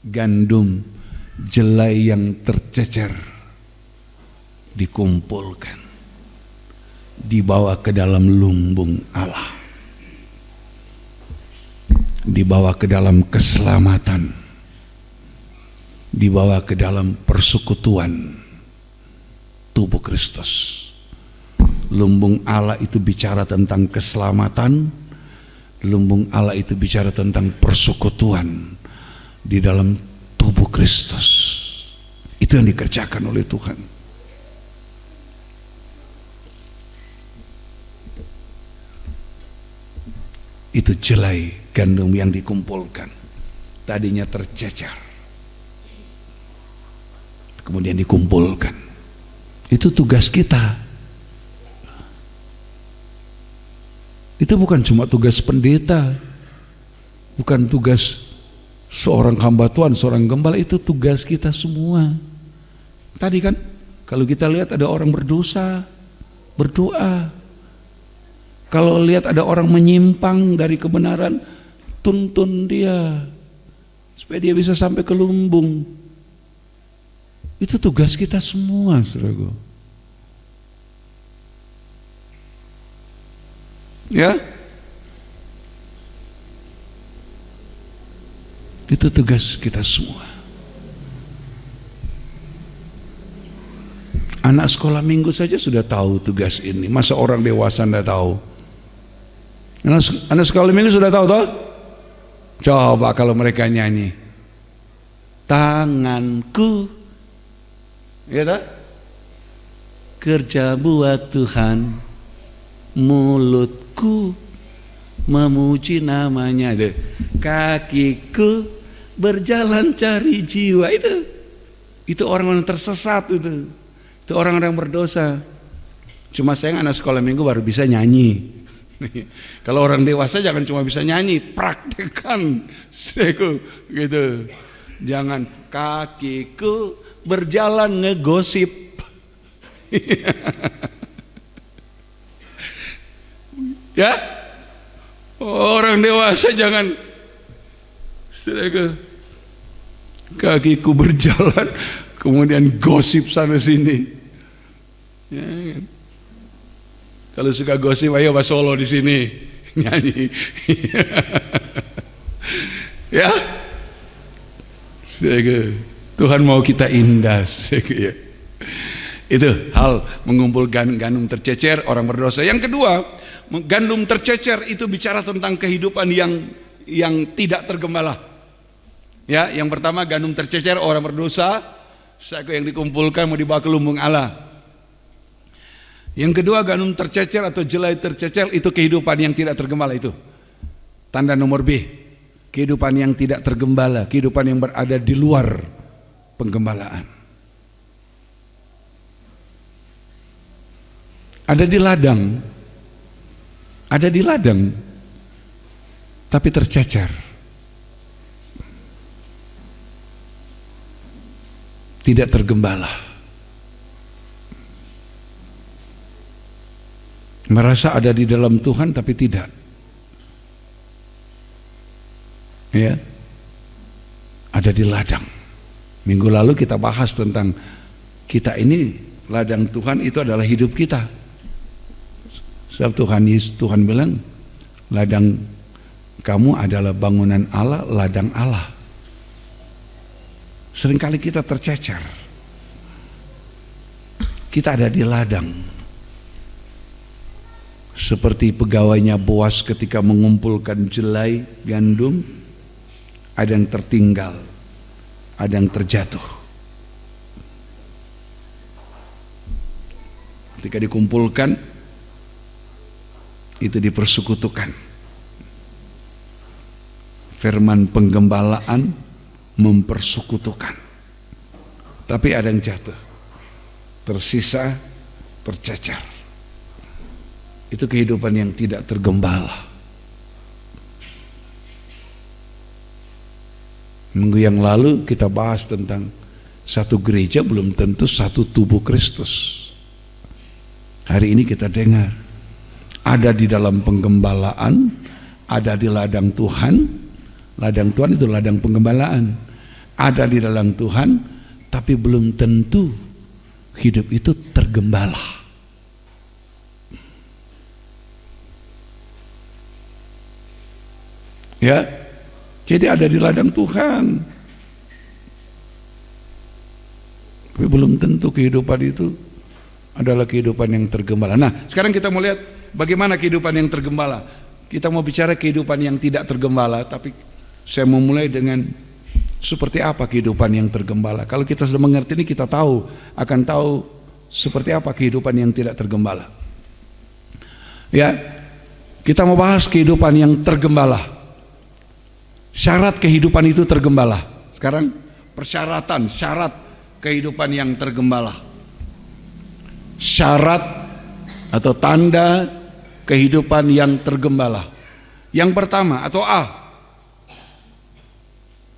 Gandum jelai yang tercecer dikumpulkan, dibawa ke dalam lumbung Allah, dibawa ke dalam keselamatan, dibawa ke dalam persekutuan tubuh Kristus. Lumbung Allah itu bicara tentang keselamatan, lumbung Allah itu bicara tentang persekutuan di dalam tubuh Kristus. Itu yang dikerjakan oleh Tuhan. Itu jelai gandum yang dikumpulkan, tadinya tercecer, kemudian dikumpulkan. Itu tugas kita. Itu bukan cuma tugas pendeta, bukan tugas seorang hamba Tuhan, seorang gembala, itu tugas kita semua. Tadi kan kalau kita lihat ada orang berdosa, berdoa. Kalau lihat ada orang menyimpang dari kebenaran, tuntun dia supaya dia bisa sampai ke lumbung. Itu tugas kita semua, saudaraku. Ya, itu tugas kita semua. Anak sekolah minggu saja sudah tahu tugas ini, masa orang dewasa tidak tahu? Anak sekolah minggu sudah tahu toh? Coba kalau mereka nyanyi, tanganku, ya toh? Kerja buat Tuhan, mulutku memuji namanya, kakiku berjalan cari jiwa. Itu orang-orang tersesat, itu orang-orang berdosa. Cuma sayang anak sekolah minggu baru bisa nyanyi. Kalau orang dewasa jangan cuma bisa nyanyi, praktekkan, gitu. Jangan kakiku berjalan ngegosip. Ya, orang dewasa jangan, kakiku berjalan kemudian gosip sana sini. Ya, kan? Kalau suka gosip, ayo Pak Solo di sini nyanyi. Ya, Tuhan mau kita indah. Itu hal mengumpulkan gandum tercecer orang berdosa. Yang kedua, gandum tercecer itu bicara tentang kehidupan yang tidak tergembala. Ya, yang pertama gandum tercecer orang berdosa, yang dikumpulkan mau dibawa ke lumbung Allah. Yang kedua, gandum tercecer atau jelai tercecer itu kehidupan yang tidak tergembala. Itu tanda nomor B, kehidupan yang tidak tergembala, kehidupan yang berada di luar penggembalaan. Ada di ladang, tapi tercecer, tidak tergembala. Merasa ada di dalam Tuhan tapi tidak. Ya, ada di ladang. Minggu lalu kita bahas tentang kita ini ladang Tuhan, itu adalah hidup kita. Sebab Tuhan bilang, ladang kamu adalah bangunan Allah, ladang Allah. Seringkali kita tercecer. Kita ada di ladang. Seperti pegawainya Boas ketika mengumpulkan jelai gandum, ada yang tertinggal, ada yang terjatuh. Ketika dikumpulkan, itu dipersekutukan. Firman penggembalaan mempersekutukan. Tapi ada yang jatuh, tersisa, tercecer. Itu kehidupan yang tidak tergembala. Minggu yang lalu kita bahas tentang satu gereja belum tentu satu tubuh Kristus. Hari ini kita dengar ada di dalam penggembalaan, ada di ladang Tuhan. Ladang Tuhan itu ladang penggembalaan. Ada di dalam Tuhan, tapi belum tentu hidup itu tergembala. Ya, jadi ada di ladang Tuhan, tapi belum tentu kehidupan itu adalah kehidupan yang tergembala. Nah, sekarang kita mau lihat bagaimana kehidupan yang tergembala. Kita mau bicara kehidupan yang tidak tergembala, tapi saya mau mulai dengan seperti apa kehidupan yang tergembala. Kalau kita sudah mengerti ini, kita akan tahu seperti apa kehidupan yang tidak tergembala. Ya, Kita mau bahas kehidupan yang tergembala. Syarat kehidupan itu tergembala. Sekarang persyaratan, syarat kehidupan yang tergembala. Syarat atau tanda kehidupan yang tergembala. Yang pertama atau A,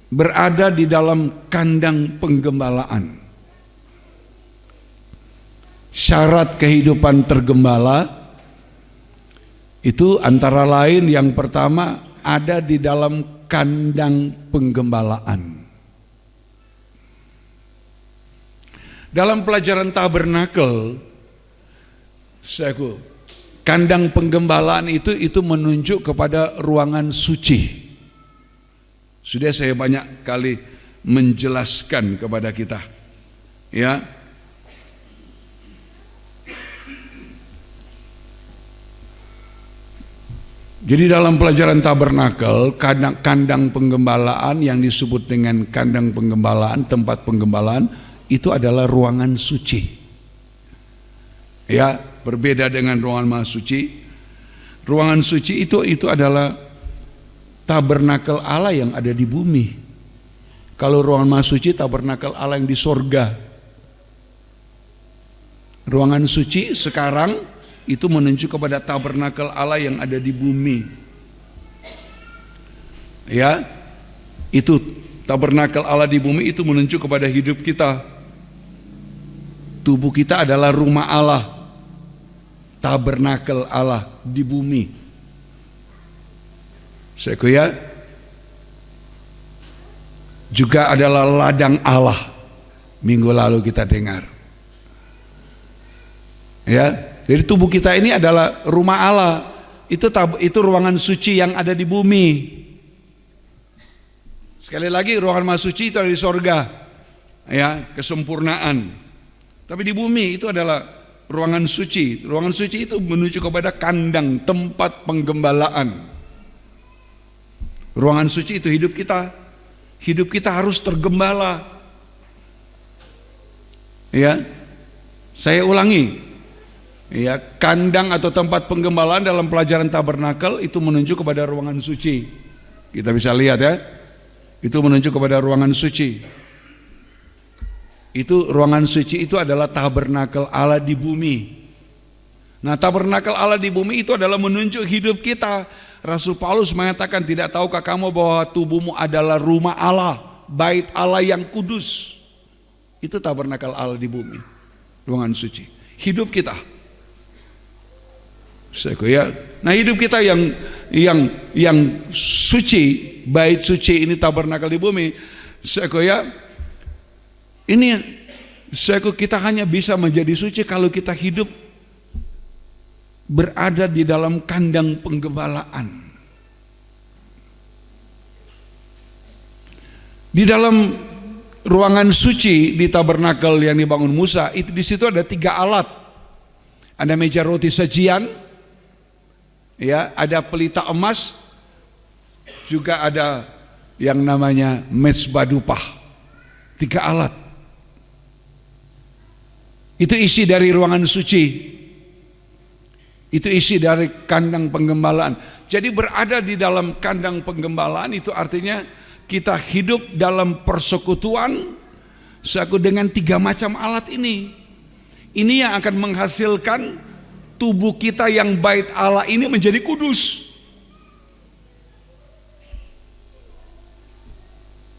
berada di dalam kandang penggembalaan. Syarat kehidupan tergembala itu antara lain yang pertama ada di dalam kandang penggembalaan. Dalam pelajaran tabernakel, kandang penggembalaan itu menunjuk kepada ruangan suci. Sudah saya banyak kali menjelaskan kepada kita, ya. Jadi dalam pelajaran tabernakel, kandang penggembalaan yang disebut dengan kandang penggembalaan, tempat penggembalaan, itu adalah ruangan suci. Ya, berbeda dengan ruangan maha suci. Ruangan suci itu adalah tabernakel Allah yang ada di bumi. Kalau ruangan maha suci, tabernakel Allah yang di sorga. Ruangan suci sekarang itu menunjuk kepada tabernakel Allah yang ada di bumi. Ya, itu tabernakel Allah di bumi itu menunjuk kepada hidup kita. Tubuh kita adalah rumah Allah, tabernakel Allah di bumi. Sekuya juga adalah ladang Allah. Minggu lalu kita dengar. Ya. Jadi tubuh kita ini adalah rumah Allah. Itu ruangan suci yang ada di bumi. Sekali lagi ruangan maha suci itu ada di sorga. Ya, kesempurnaan. Tapi di bumi itu adalah ruangan suci. Ruangan suci itu menuju kepada kandang, tempat penggembalaan. Ruangan suci itu hidup kita. Hidup kita harus tergembala. Ya. Saya ulangi. Ya, kandang atau tempat penggembalaan dalam pelajaran tabernakel itu menunjuk kepada ruangan suci. Kita bisa lihat ya, itu menunjuk kepada ruangan suci. Itu ruangan suci itu adalah tabernakel Allah di bumi. Nah, tabernakel Allah di bumi itu adalah menunjuk hidup kita. Rasul Paulus mengatakan, tidak tahukah kamu bahwa tubuhmu adalah rumah Allah, bait Allah yang kudus. Itu tabernakel Allah di bumi, ruangan suci. Hidup kita. Ya. Nah, hidup kita yang suci, bait suci ini tabernakel di bumi. Ya. Ini kita hanya bisa menjadi suci kalau kita hidup berada di dalam kandang penggembalaan. Di dalam ruangan suci di tabernakel yang dibangun Musa, itu di situ ada 3 alat. Ada meja roti sajian. Ya, ada pelita emas, juga ada yang namanya mezbah dupah. 3 alat. Itu isi dari ruangan suci. Itu isi dari kandang penggembalaan. Jadi berada di dalam kandang penggembalaan itu artinya kita hidup dalam persekutuan dengan 3 macam alat ini. Ini yang akan menghasilkan tubuh kita yang bait Allah ini menjadi kudus.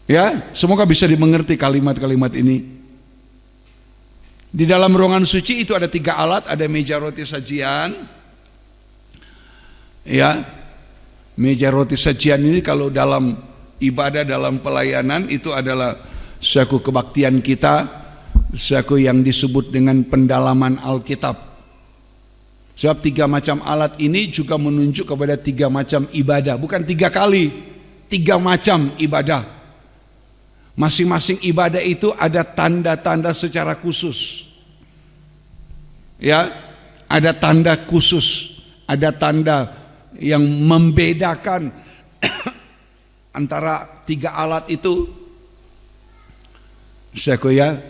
Ya, semoga bisa dimengerti kalimat-kalimat ini. Di dalam ruangan suci itu ada 3 alat, ada meja roti sajian. Ya, meja roti sajian ini kalau dalam ibadah, dalam pelayanan itu adalah suatu kebaktian kita, suatu yang disebut dengan pendalaman Alkitab. Sebab 3 macam alat ini juga menunjuk kepada 3 macam ibadah, bukan 3 kali, 3 macam ibadah. Masing-masing ibadah itu ada tanda-tanda secara khusus. Ya, ada tanda khusus, ada tanda yang membedakan antara 3 alat itu. Ya.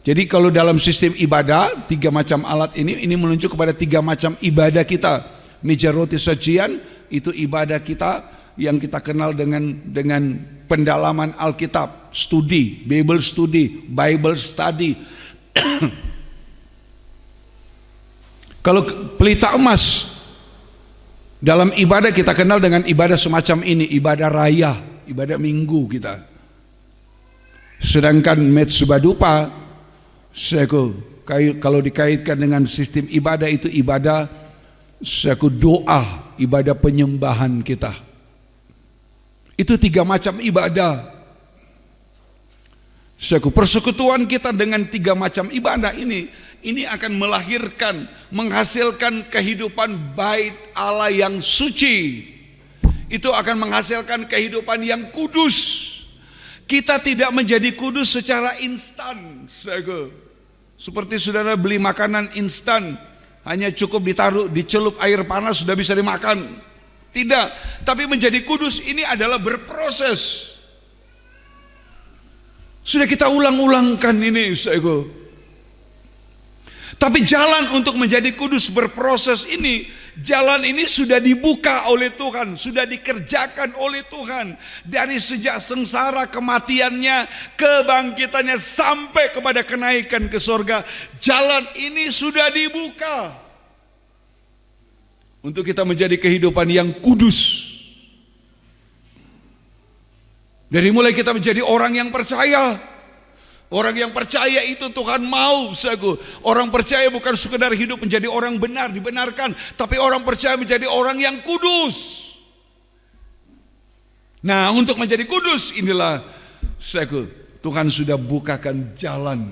Jadi kalau dalam sistem ibadah 3 macam alat ini menunjuk kepada 3 macam ibadah kita. meja roti sajian itu ibadah kita yang kita kenal dengan pendalaman Alkitab, studi, Bible study. Kalau pelita emas dalam ibadah kita kenal dengan ibadah semacam ini, ibadah raya, ibadah minggu kita. Sedangkan mezbah dupa, kalau dikaitkan dengan sistem ibadah itu ibadah doa, ibadah penyembahan kita. Itu 3 macam ibadah. Persekutuan kita dengan 3 macam ibadah ini akan menghasilkan kehidupan bait Allah yang suci. Itu akan menghasilkan kehidupan yang kudus. Kita tidak menjadi kudus secara instan. Seperti saudara beli makanan instan, hanya cukup dicelup air panas sudah bisa dimakan. Tidak, tapi menjadi kudus ini adalah berproses. Sudah kita ulang-ulangkan ini, saudaraku. Tapi jalan untuk menjadi kudus berproses ini, jalan ini sudah dibuka oleh Tuhan, sudah dikerjakan oleh Tuhan. Dari sejak sengsara kematiannya, kebangkitannya sampai kepada kenaikan ke surga, jalan ini sudah dibuka untuk kita menjadi kehidupan yang kudus. Dari mulai kita menjadi orang yang percaya. Orang yang percaya itu Tuhan mau, saudaraku. Orang percaya bukan sekedar hidup menjadi orang benar, dibenarkan, tapi orang percaya menjadi orang yang kudus. Nah, untuk menjadi kudus inilah, saudaraku, Tuhan sudah bukakan jalan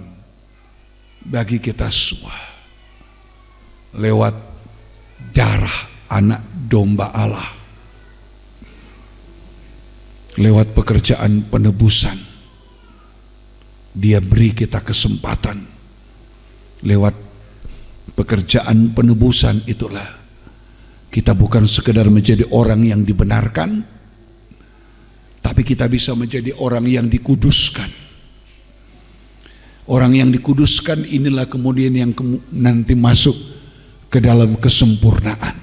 bagi kita semua lewat darah anak domba Allah, lewat pekerjaan penebusan. Dia beri kita kesempatan lewat pekerjaan penebusan itulah kita bukan sekedar menjadi orang yang dibenarkan, tapi kita bisa menjadi orang yang dikuduskan. Orang yang dikuduskan inilah kemudian yang nanti masuk ke dalam kesempurnaan.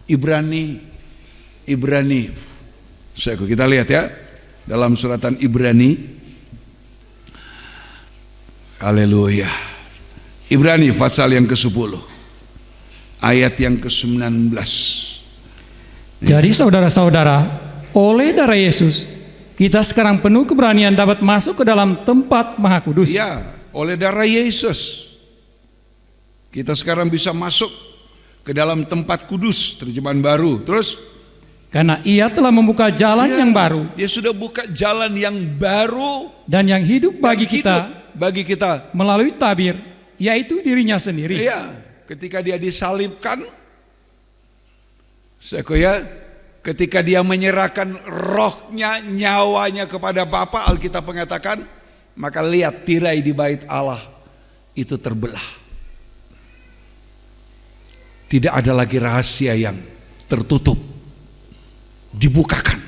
Ibrani, kita lihat ya dalam suratan Ibrani. Haleluya. Ibrani pasal yang ke-10 ayat yang ke-19. Jadi saudara-saudara, oleh darah Yesus kita sekarang penuh keberanian dapat masuk ke dalam tempat Maha Kudus. Ya, oleh darah Yesus kita sekarang bisa masuk ke dalam tempat kudus, terjemahan baru. Terus karena Ia telah membuka jalan yang baru. Dia sudah buka jalan yang baru dan yang hidup bagi kita melalui tabir, yaitu dirinya sendiri. Iya, ketika dia disalibkan, ketika dia menyerahkan rohnya, nyawanya kepada Bapa, Alkitab mengatakan, maka lihat tirai di bait Allah itu terbelah. Tidak ada lagi rahasia yang tertutup, dibukakan.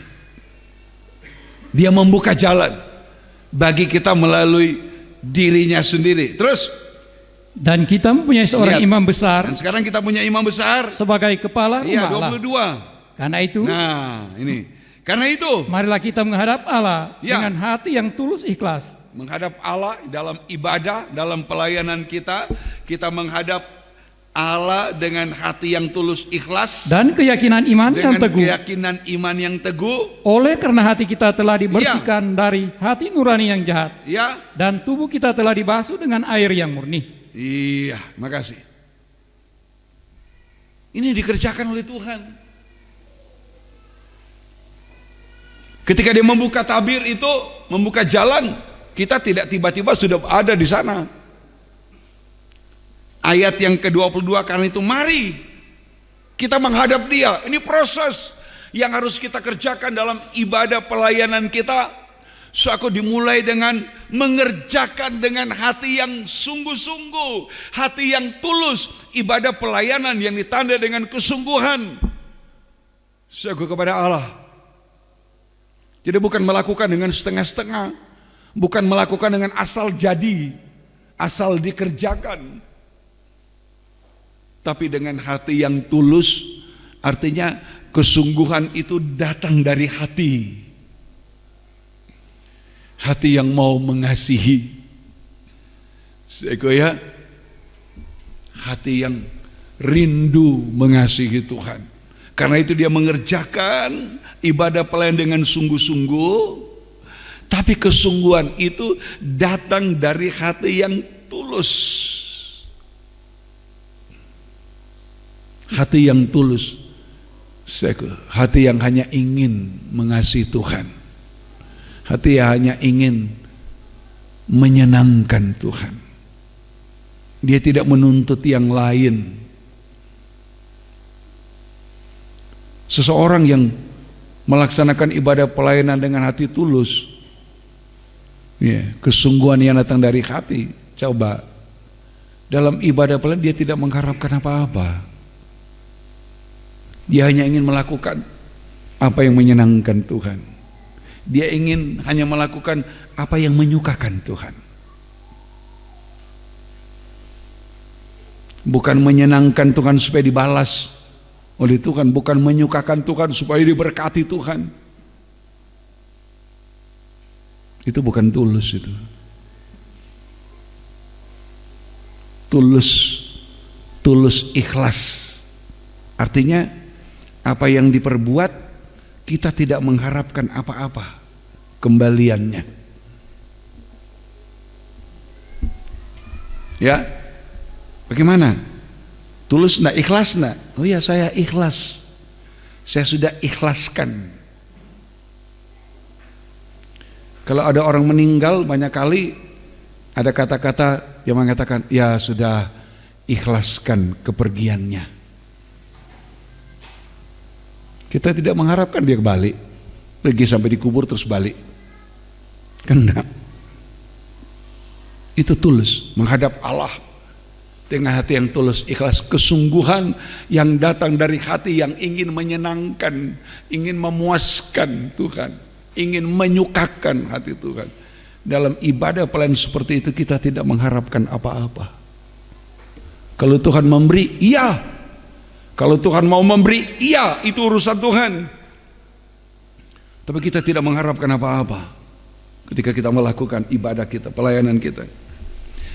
Dia membuka jalan bagi kita melalui dirinya sendiri. Terus dan kita mempunyai seorang imam besar. Dan sekarang kita punya imam besar sebagai kepala rumah Allah. 22. Karena itu, karena itu marilah kita menghadap Allah dengan hati yang tulus ikhlas. Menghadap Allah dalam ibadah, dalam pelayanan kita menghadap Allah dengan hati yang tulus ikhlas dan keyakinan iman yang teguh. Keyakinan iman yang teguh. Oleh karena hati kita telah dibersihkan dari hati nurani yang jahat. Dan tubuh kita telah dibasuh dengan air yang murni. Iya, makasih. Ini dikerjakan oleh Tuhan. Ketika dia membuka tabir itu, membuka jalan, kita tidak tiba-tiba sudah ada di sana. Ayat yang ke-22, karena itu mari kita menghadap Dia. Ini proses yang harus kita kerjakan dalam ibadah pelayanan kita. Aku dimulai dengan mengerjakan dengan hati yang sungguh-sungguh, hati yang tulus, ibadah pelayanan yang ditandai dengan kesungguhan. Aku kepada Allah. Jadi bukan melakukan dengan setengah-setengah, bukan melakukan dengan asal jadi, asal dikerjakan. Tapi dengan hati yang tulus, Artinya kesungguhan itu datang dari hati. Hati yang mau mengasihi. Ya, hati yang rindu mengasihi Tuhan. Karena itu dia mengerjakan ibadah pelayan dengan sungguh-sungguh. Tapi kesungguhan itu datang dari hati yang tulus. Hati yang tulus. Hati yang hanya ingin mengasihi Tuhan. Hati yang hanya ingin menyenangkan Tuhan. Dia tidak menuntut yang lain. Seseorang yang melaksanakan ibadah pelayanan dengan hati tulus, ya, kesungguhan yang datang dari hati. Coba dalam ibadah pelayanan dia tidak mengharapkan apa-apa. Dia hanya ingin melakukan apa yang menyenangkan Tuhan. Dia ingin hanya melakukan apa yang menyukakan Tuhan. Bukan menyenangkan Tuhan supaya dibalas oleh Tuhan, bukan menyukakan Tuhan supaya diberkati Tuhan. Itu bukan tulus itu. Tulus ikhlas. Artinya apa yang diperbuat kita tidak mengharapkan apa-apa kembaliannya. Ya, bagaimana? Tulus enggak, ikhlas enggak? Oh ya, saya ikhlas. Saya sudah ikhlaskan. Kalau ada orang meninggal, banyak kali ada kata-kata yang mengatakan, ya sudah ikhlaskan kepergiannya. Kita tidak mengharapkan dia balik, pergi sampai dikubur terus balik. Kan enggak. Itu tulus, menghadap Allah dengan hati yang tulus, ikhlas, kesungguhan yang datang dari hati yang ingin menyenangkan, ingin memuaskan Tuhan, ingin menyukakan hati Tuhan. Dalam ibadah pelayanan seperti itu kita tidak mengharapkan apa-apa. Kalau Tuhan memberi, iya. Kalau Tuhan mau memberi, iya, itu urusan Tuhan. Tapi kita tidak mengharapkan apa-apa ketika kita melakukan ibadah kita, pelayanan kita.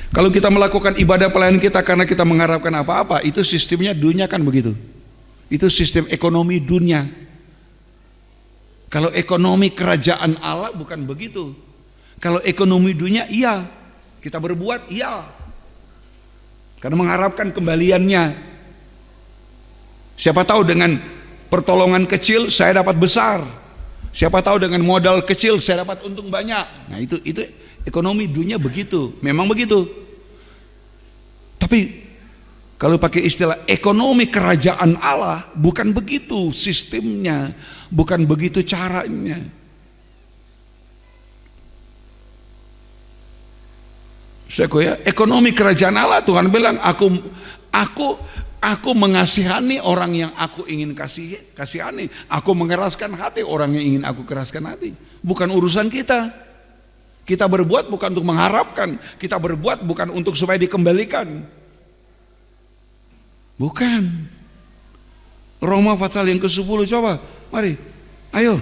Kalau kita melakukan ibadah pelayanan kita karena kita mengharapkan apa-apa, itu sistemnya dunia kan begitu. Itu sistem ekonomi dunia. Kalau ekonomi kerajaan Allah bukan begitu. Kalau ekonomi dunia, iya, kita berbuat, iya, karena mengharapkan kembaliannya. Siapa tahu dengan pertolongan kecil saya dapat besar. Siapa tahu dengan modal kecil saya dapat untung banyak. Nah itu ekonomi dunia begitu, memang begitu. Tapi kalau pakai istilah ekonomi kerajaan Allah, bukan begitu sistemnya, bukan begitu caranya. Ya, ekonomi kerajaan Allah, Tuhan bilang, aku mengasihani orang yang aku ingin kasihani. Aku mengeraskan hati orang yang ingin aku keraskan hati. Bukan urusan kita. Kita berbuat bukan untuk mengharapkan. Kita berbuat bukan untuk supaya dikembalikan. Bukan. Roma pasal yang ke-10, coba. Mari, ayo.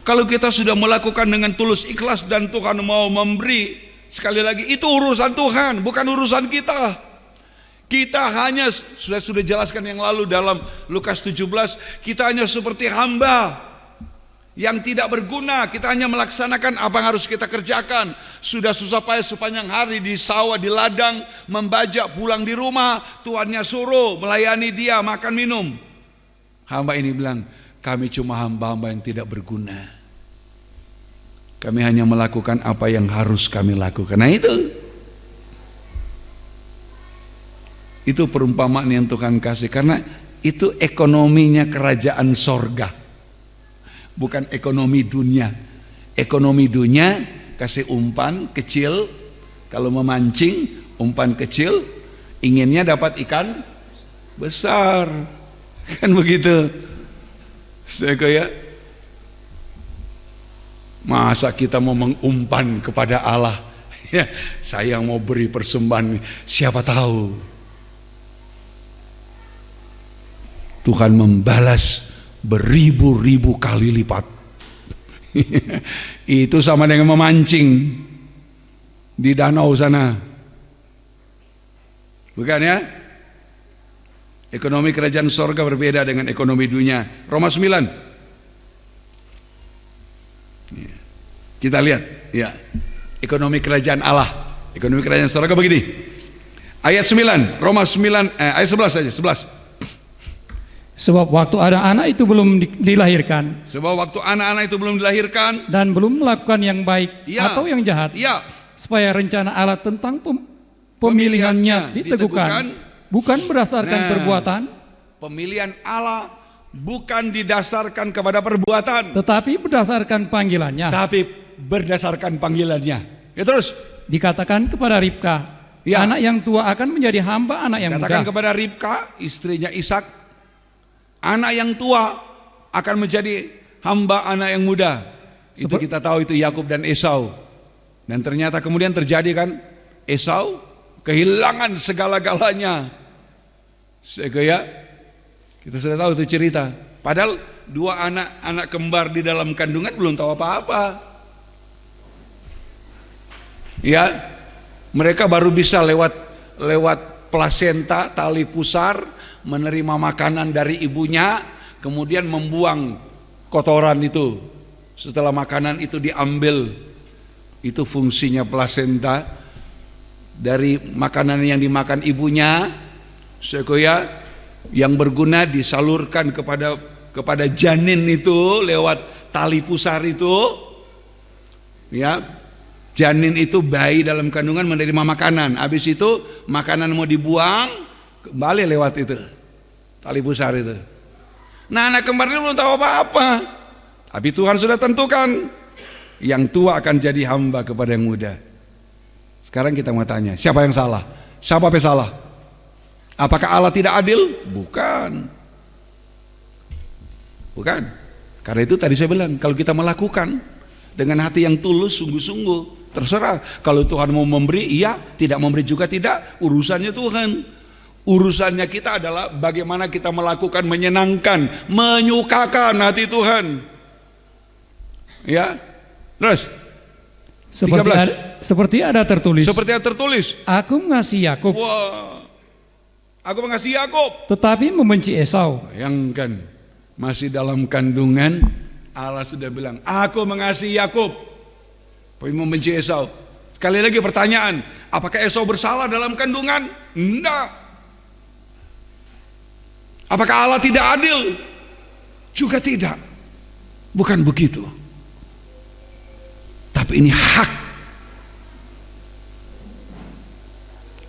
Kalau kita sudah melakukan dengan tulus ikhlas dan Tuhan mau memberi, sekali lagi itu urusan Tuhan, bukan urusan kita. Kita hanya, sudah jelaskan yang lalu dalam Lukas 17, kita hanya seperti hamba yang tidak berguna. Kita hanya melaksanakan apa yang harus kita kerjakan. Sudah susah payah sepanjang hari di sawah, di ladang, membajak, pulang di rumah, tuannya suruh melayani dia, makan minum. Hamba ini bilang, kami cuma hamba-hamba yang tidak berguna. Kami hanya melakukan apa yang harus kami lakukan. Nah itu perumpamaan yang Tuhan kasih, karena itu ekonominya kerajaan sorga, bukan ekonomi dunia. Ekonomi dunia kasih umpan kecil, kalau memancing umpan kecil, inginnya dapat ikan besar, kan begitu. Saya kayak, masa kita mau mengumpan kepada Allah, ya saya mau beri persembahan, siapa tahu Tuhan membalas beribu-ribu kali lipat. Itu sama dengan memancing di danau sana, bukan ya? Ekonomi kerajaan sorga berbeda dengan ekonomi dunia. Roma 9. Kita lihat ya, ekonomi kerajaan Allah, ekonomi kerajaan sorga begini. Ayat 9, Roma 9 ayat 11 saja, 11. Sebab waktu anak-anak itu belum dilahirkan. Sebab waktu anak-anak itu belum dilahirkan dan belum melakukan yang baik atau yang jahat. Supaya rencana Allah tentang pemilihannya diteguhkan, bukan berdasarkan perbuatan. Pemilihan Allah bukan didasarkan kepada perbuatan, tetapi berdasarkan panggilannya. Ya, terus dikatakan kepada Ribka, anak yang tua akan menjadi hamba anak yang muda. Katakan kepada Ribka, istrinya Ishak, anak yang tua akan menjadi hamba anak yang muda. Itu kita tahu, itu Yakub dan Esau. Dan ternyata kemudian terjadi kan, Esau kehilangan segala-galanya. Kita sudah tahu itu cerita. Padahal dua anak kembar di dalam kandungan belum tahu apa-apa. Ya, mereka baru bisa lewat plasenta, tali pusar, menerima makanan dari ibunya, kemudian membuang kotoran itu. Setelah makanan itu diambil, itu fungsinya plasenta dari makanan yang dimakan ibunya, yang berguna disalurkan kepada janin itu lewat tali pusar itu. Ya, janin itu, bayi dalam kandungan menerima makanan, habis itu makanan mau dibuang, kembali lewat itu tali pusar itu. Nah, anak kembar ini belum tahu apa-apa, tapi Tuhan sudah tentukan yang tua akan jadi hamba kepada yang muda. Sekarang kita mau tanya, siapa yang salah? Siapa yang salah? Apakah Allah tidak adil? Bukan. Karena itu tadi saya bilang, kalau kita melakukan dengan hati yang tulus, sungguh-sungguh, terserah. Kalau Tuhan mau memberi, iya. Tidak memberi juga tidak. Urusannya Tuhan. Urusannya kita adalah bagaimana kita melakukan, menyenangkan, menyukakan hati Tuhan. Ya. Terus seperti ada tertulis. Aku mengasihi Yakub. Aku mengasihi Yakub, tetapi membenci Esau. Bayangkan, masih dalam kandungan Allah sudah bilang, aku mengasihi Yakub, tapi membenci Esau. Sekali lagi pertanyaan, apakah Esau bersalah dalam kandungan? Enggak. Apakah Allah tidak adil? Juga tidak. Bukan begitu. Tapi ini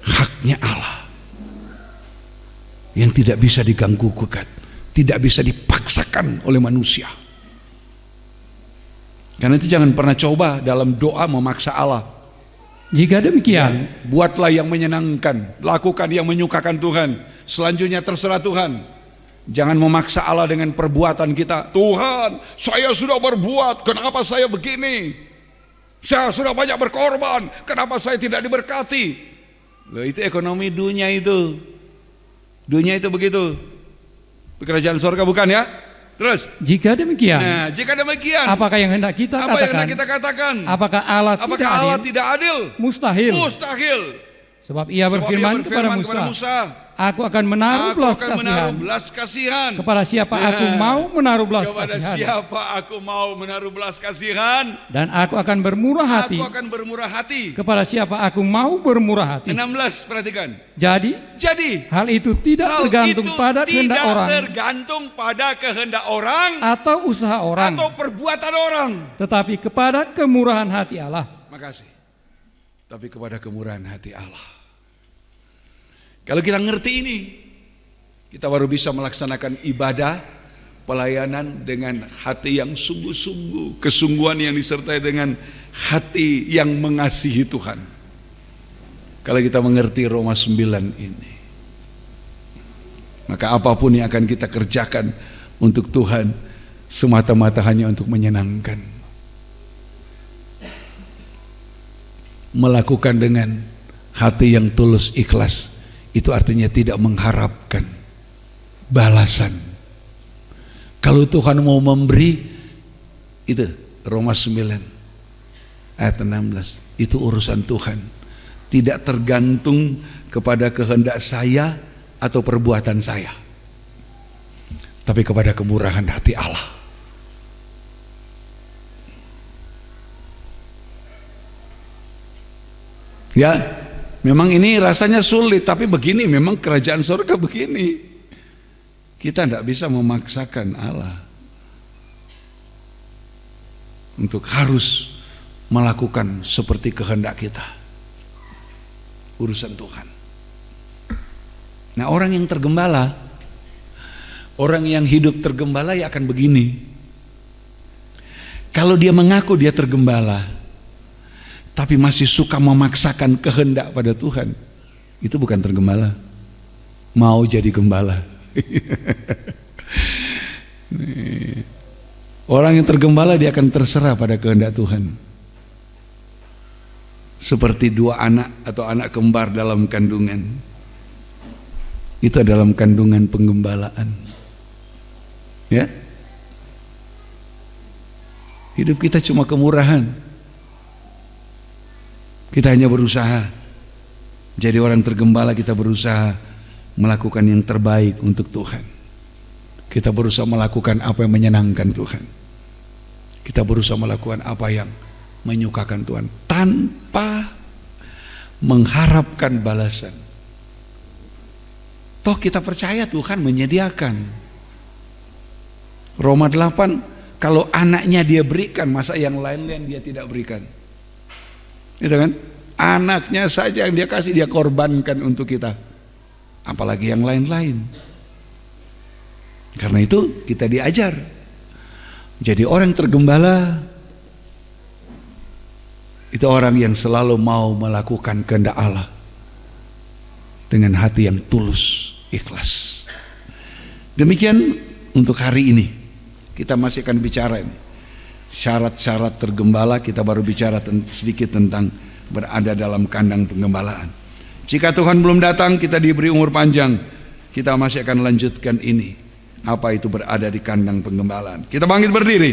haknya Allah yang tidak bisa diganggu-gugat, tidak bisa dipaksakan oleh manusia. Karena itu jangan pernah coba dalam doa memaksa Allah. Jika demikian, buatlah yang menyenangkan, lakukan yang menyukakan Tuhan. Selanjutnya terserah Tuhan. Jangan memaksa Allah dengan perbuatan kita. Tuhan, saya sudah berbuat, kenapa saya begini? Saya sudah banyak berkorban, kenapa saya tidak diberkati? Loh, itu ekonomi dunia itu. Dunia itu begitu. Kerajaan sorga bukan ya? Terus, jika demikian, apakah yang hendak kita katakan? Apakah Allah tidak adil? Mustahil. Sebab ia berfirman kepada Musa, aku akan menaruh belas kasihan kepada siapa aku mau menaruh belas kasihan. Dan aku akan bermurah hati kepada siapa aku mau bermurah hati. 16, perhatikan. Jadi hal itu tidak tergantung pada kehendak orang atau usaha orang atau perbuatan orang, tetapi kepada kemurahan hati Allah. Makasih. Tapi kepada kemurahan hati Allah. Kalau kita ngerti ini, kita baru bisa melaksanakan ibadah, pelayanan dengan hati yang sungguh-sungguh, kesungguhan yang disertai dengan hati yang mengasihi Tuhan. Kalau kita mengerti Roma 9 ini, maka apapun yang akan kita kerjakan untuk Tuhan semata-mata hanya untuk menyenangkan. Melakukan dengan hati yang tulus, ikhlas, itu artinya tidak mengharapkan balasan. Kalau Tuhan mau memberi, itu Roma 9 ayat 16, itu urusan Tuhan. Tidak tergantung kepada kehendak saya atau perbuatan saya, tapi kepada kemurahan hati Allah. Ya, memang ini rasanya sulit, tapi begini memang kerajaan surga begini. Kita tidak bisa memaksakan Allah untuk harus melakukan seperti kehendak kita. Urusan Tuhan. Nah, orang yang tergembala, orang yang hidup tergembala ya akan begini. Kalau dia mengaku dia tergembala, tapi masih suka memaksakan kehendak pada Tuhan, itu bukan tergembala, mau jadi gembala. Orang yang tergembala dia akan terserah pada kehendak Tuhan. Seperti dua anak atau anak kembar dalam kandungan, itu dalam kandungan penggembalaan. Ya, hidup kita cuma kemurahan. Kita hanya berusaha jadi orang tergembala, kita berusaha melakukan yang terbaik untuk Tuhan. Kita berusaha melakukan apa yang menyenangkan Tuhan. Kita berusaha melakukan apa yang menyukakan Tuhan tanpa mengharapkan balasan. Toh kita percaya Tuhan menyediakan. Roma 8, kalau anaknya dia berikan, masa yang lain-lain dia tidak berikan? Itu kan? Anaknya saja yang dia kasih, dia korbankan untuk kita, apalagi yang lain-lain. Karena itu kita diajar jadi orang tergembala, itu orang yang selalu mau melakukan kehendak Allah dengan hati yang tulus, ikhlas. Demikian untuk hari ini. Kita masih akan bicara ini, syarat-syarat tergembala. Kita baru bicara sedikit tentang berada dalam kandang penggembalaan. Jika Tuhan belum datang, kita diberi umur panjang, kita masih akan lanjutkan ini. Apa itu berada di kandang penggembalaan? Kita bangkit berdiri.